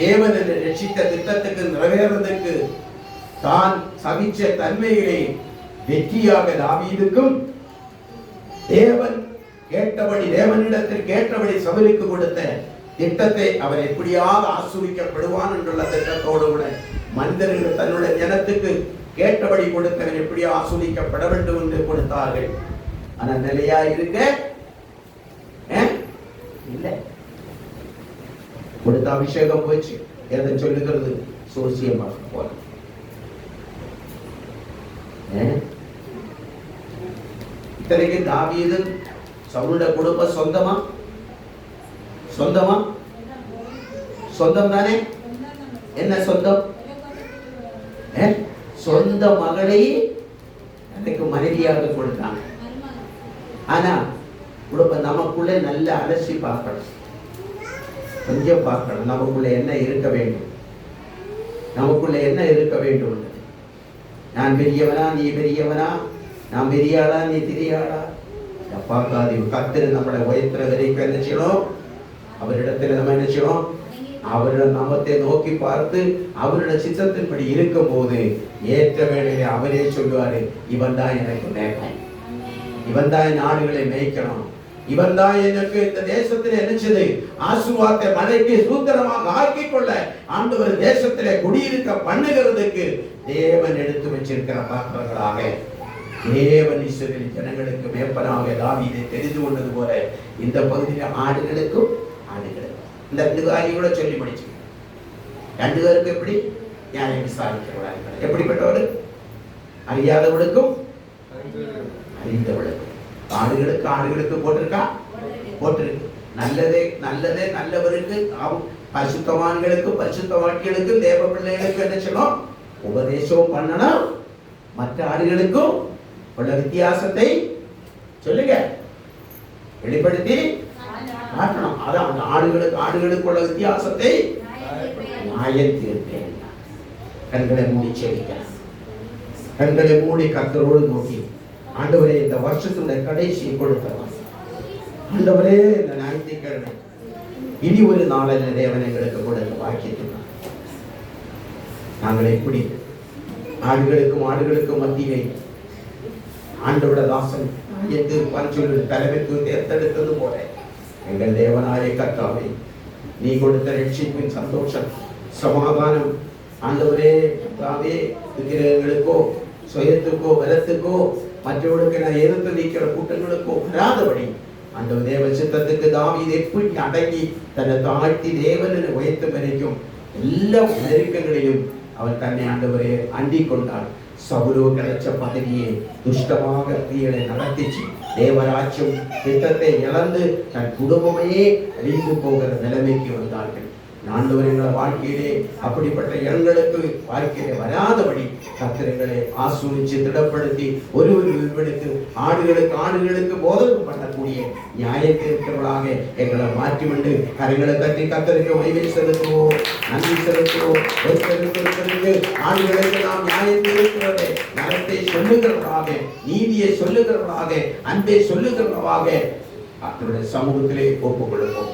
தேவன் ரட்சித்த திட்டத்துக்கு நிறைவேறதற்கு தான் சபிச்ச தன்மையிலே வெற்றியாக தாவீதுக்கும் தேவன் கேட்டபடி தேவனிடத்தில் கேட்டபடி சவுலுக்கு கொடுத்த திட்டத்தை அவர் எப்படியாவது ஆசீர்வதிக்கப்படுவான் என்றுள்ள திட்டத்தோடு கூட மனிதர்கள் தன்னுடைய ஜனத்துக்கு கேட்டபடி கொடுத்தவன் எப்படியோ ஆசீர்வதிக்கப்பட வேண்டும் என்று கொடுத்தார்கள். ஆனா நிலையா இருக்க இல்லை. கொடுத்த அபிஷேகம் போச்சு. எதை சொல்லுகிறது? சோசியமாக போல. இத்தனைக்கு தாவீது சவுலுடைய குடும்பம் சொந்தமா? சொந்தமா? சொந்தம் தானே. என்ன சொந்தம்? சொந்த மகளை எனக்கு மனைவியாக கொடுத்தாங்க. ஆனா குடும்பம் நமக்குள்ளே நல்ல அலசி பார்க்கணும், கொஞ்சம் பார்க்கணும். நமக்குள்ள என்ன இருக்க வேண்டும், நமக்குள்ள என்ன இருக்க வேண்டும். நான் பெரியவனா, நீ பெரியவனா, நான் பெரியாளா, நீ தெரியாளா பார்க்காது. கர்த்தர் நம்மளை உயர்த்துற வரைக்கும் என்ன செய்யணும்? அவரிடத்துல நம்ம என்ன செய்யணும்? அவருடைய நாமத்தை நோக்கி பார்த்து அவருடைய சித்தத்தின்படி இருக்கும் போது ஏற்ற வேளையிலே அவரே சொல்லுவாரு, இவன் தான் எனக்கு மேய்ப்பன், இவன் தான் நாடுகளை மேய்க்கணும், இவன் தான் எனக்கு இந்த தேசத்தில் நினைச்சது ஆசீர்வாதத்தை மலைக்கு சூத்திரமாக ஆக்கிக் கொள்ள ஆண்டவர் தேசத்திலே குடியிருக்க பண்ணுகிறதுக்கு தேவன் எடுத்து வச்சிருக்கிற பாத்திரங்களாக தேவன் இஸ்ரவேல் ஜனங்களுக்கு மேய்ப்பனாக தாவீதை தெரிந்து கொண்டது போல இந்த பகுதியில் ஆடுகளுக்கும் இந்த 2 காரியங்களோட சொல்லி முடிச்சு 2 பேருக்கு எப்படி நியாயம் விசாரிக்கிறவர்கள் எப்படிப்பட்டவர்? அறியாதவளுக்கும் அறிந்தவளுக்கும். ஆடுகளுக்கு போட்டிருக்கா? போட்டிருக்கு. நல்லதே நல்லவருக்கு பரிசுத்தவான்களுக்கும் பரிசுத்தவான்களுக்கும் தேவ பிள்ளைகளுக்கும் என்ன செய்யணும்? உபதேசம் பண்ணணும். மற்ற ஆடுகளுக்கும் உள்ள வித்தியாசத்தை சொல்லுங்க, வெளிப்படுத்தி காட்டணும். அதான் ஆடுகளுக்குள்ள வித்தியாசத்தை நியாயம் தீர்ப்பேன். கண்களை மூடி செவிக்கலாம். கண்களை மூடி கர்த்தரோடு நோக்கி, ஆண்டவரே இந்த வருஷத்துடைய கடைசியை கொடுத்தவன் ஆண்டவரே, இந்த ஞாயிற்றுக்கிழமை இனி ஒரு நாளில் தேவன் எங்களுக்கு கொடுத்த வாக்கியத்தினார் நாங்கள் எப்படி ஆடுகளுக்கும் மத்தியை ஆண்டவர தாசன் தலைமைக்கு தேர்ந்தெடுத்தது போல எங்கள் தேவனாய கர்த்தாவே, நீ கொடுத்த ரட்சிப்பின் சந்தோஷம், சமாதானம் ஆண்டவரே கர்த்தாவே, விக்கிரகங்களுக்கோ சுயத்துக்கோ பலத்துக்கோ மற்றவர்களுக்கு நான் எதிர்த்து நிற்கிற கூட்டங்களுக்கோ வராதபடி ஆண்டவர் தேவ சித்தத்துக்கு தாவீது எப்படி அடங்கி தன்னை தாழ்த்தி தேவனை உயர்த்தும் வரைக்கும் எல்லா நெருக்கங்களிலும் அவர் தன்னை ஆண்டவரே அண்டிக் கொண்டார். சவுலோ கிடைச்ச பதவியை துஷ்டமாக கிரியலை நடத்திச்சு தேவராட்சியம் திட்டத்தை இழந்து தன் குடும்பமே அழிந்து போகிற நிலைமைக்கு வந்தார்கள். ஆண்டவர் எங்களை வாழ்க்கையிலே அப்படிப்பட்ட எங்களுக்கு வாழ்க்கையிலே வராதபடி கர்த்தர்களை ஆசீர்வதித்து திடப்படுத்தி ஒருவருக்கு ஆடுகளுக்கு போதனை பண்ணக்கூடிய நியாயத்தை இருக்கிறவர்களாக எங்களை மாற்றிவிட்டு கரைகளை தட்டி கர்த்தருக்கு மகிமை செலுத்துவோம், நன்றி செலுத்துவோம். ஒருத்தருக்கு ஆடுகளுக்கு நாம் நியாயத்தை இருக்கிறதை நலத்தை சொல்லுகிறவர்களாக, நீதியை சொல்லுகிறவர்களாக, அன்பை சொல்லுகிறவர்களாக அவருடைய சமூகத்திலே ஒப்புக் கொடுப்போம்.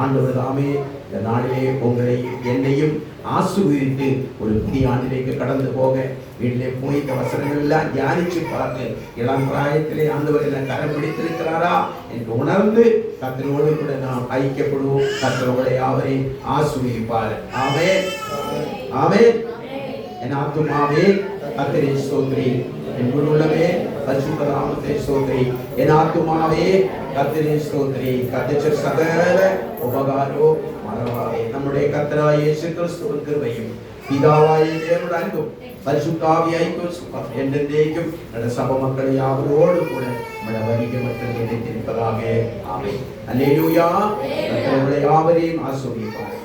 ஆண்டவர் தாமே இந்த நாளிலே உங்களை என்னையும் ஆசீர்வதித்து ஒரு புதிய ஆண்டிലേക്ക് கடந்து போக வீட்டிலே போய் இந்த வசனங்கள் எல்லாம் தியானிச்சு பார்த்து இளம் பிராயத்திலே ஆண்டவர் எல்லாம் கரம் பிடித்திருக்கிறாரா என்று உணர்ந்து கர்த்தரோடு கூட நாம் ஐக்கியப்படுவோம். கர்த்தரோட யாவரையும் ஆசீர்வதிப்பார். ஆமென், ஆமென். என் ஆத்துமாவே கர்த்தரை ஸ்தோத்திரி, என் உள்ளமே பரிசுத்த நாமத்தை ஸ்தோத்திரி. என் ஆத்துமாவே கர்த்தரை ஸ்தோத்திரி. கர்த்தர் சகல உபகாரோ மறவாதே. நம்முடைய கர்த்தராகிய இயேசு கிறிஸ்துவின் கிருபையும் பிதாவாகிய தேவனுடைய அன்பும் பரிசுத்த ஆவியானவரும் என்றென்றைக்கும் நம்முடைய சபை மக்கள் யாவரோடு கூட நம்முடைய வருகை மற்றும் நிலைத்திருப்பதாக. ஆமென். அல்லேலூயா. கர்த்தர் உங்களை யாவரையும் ஆசீர்வதிப்பார்.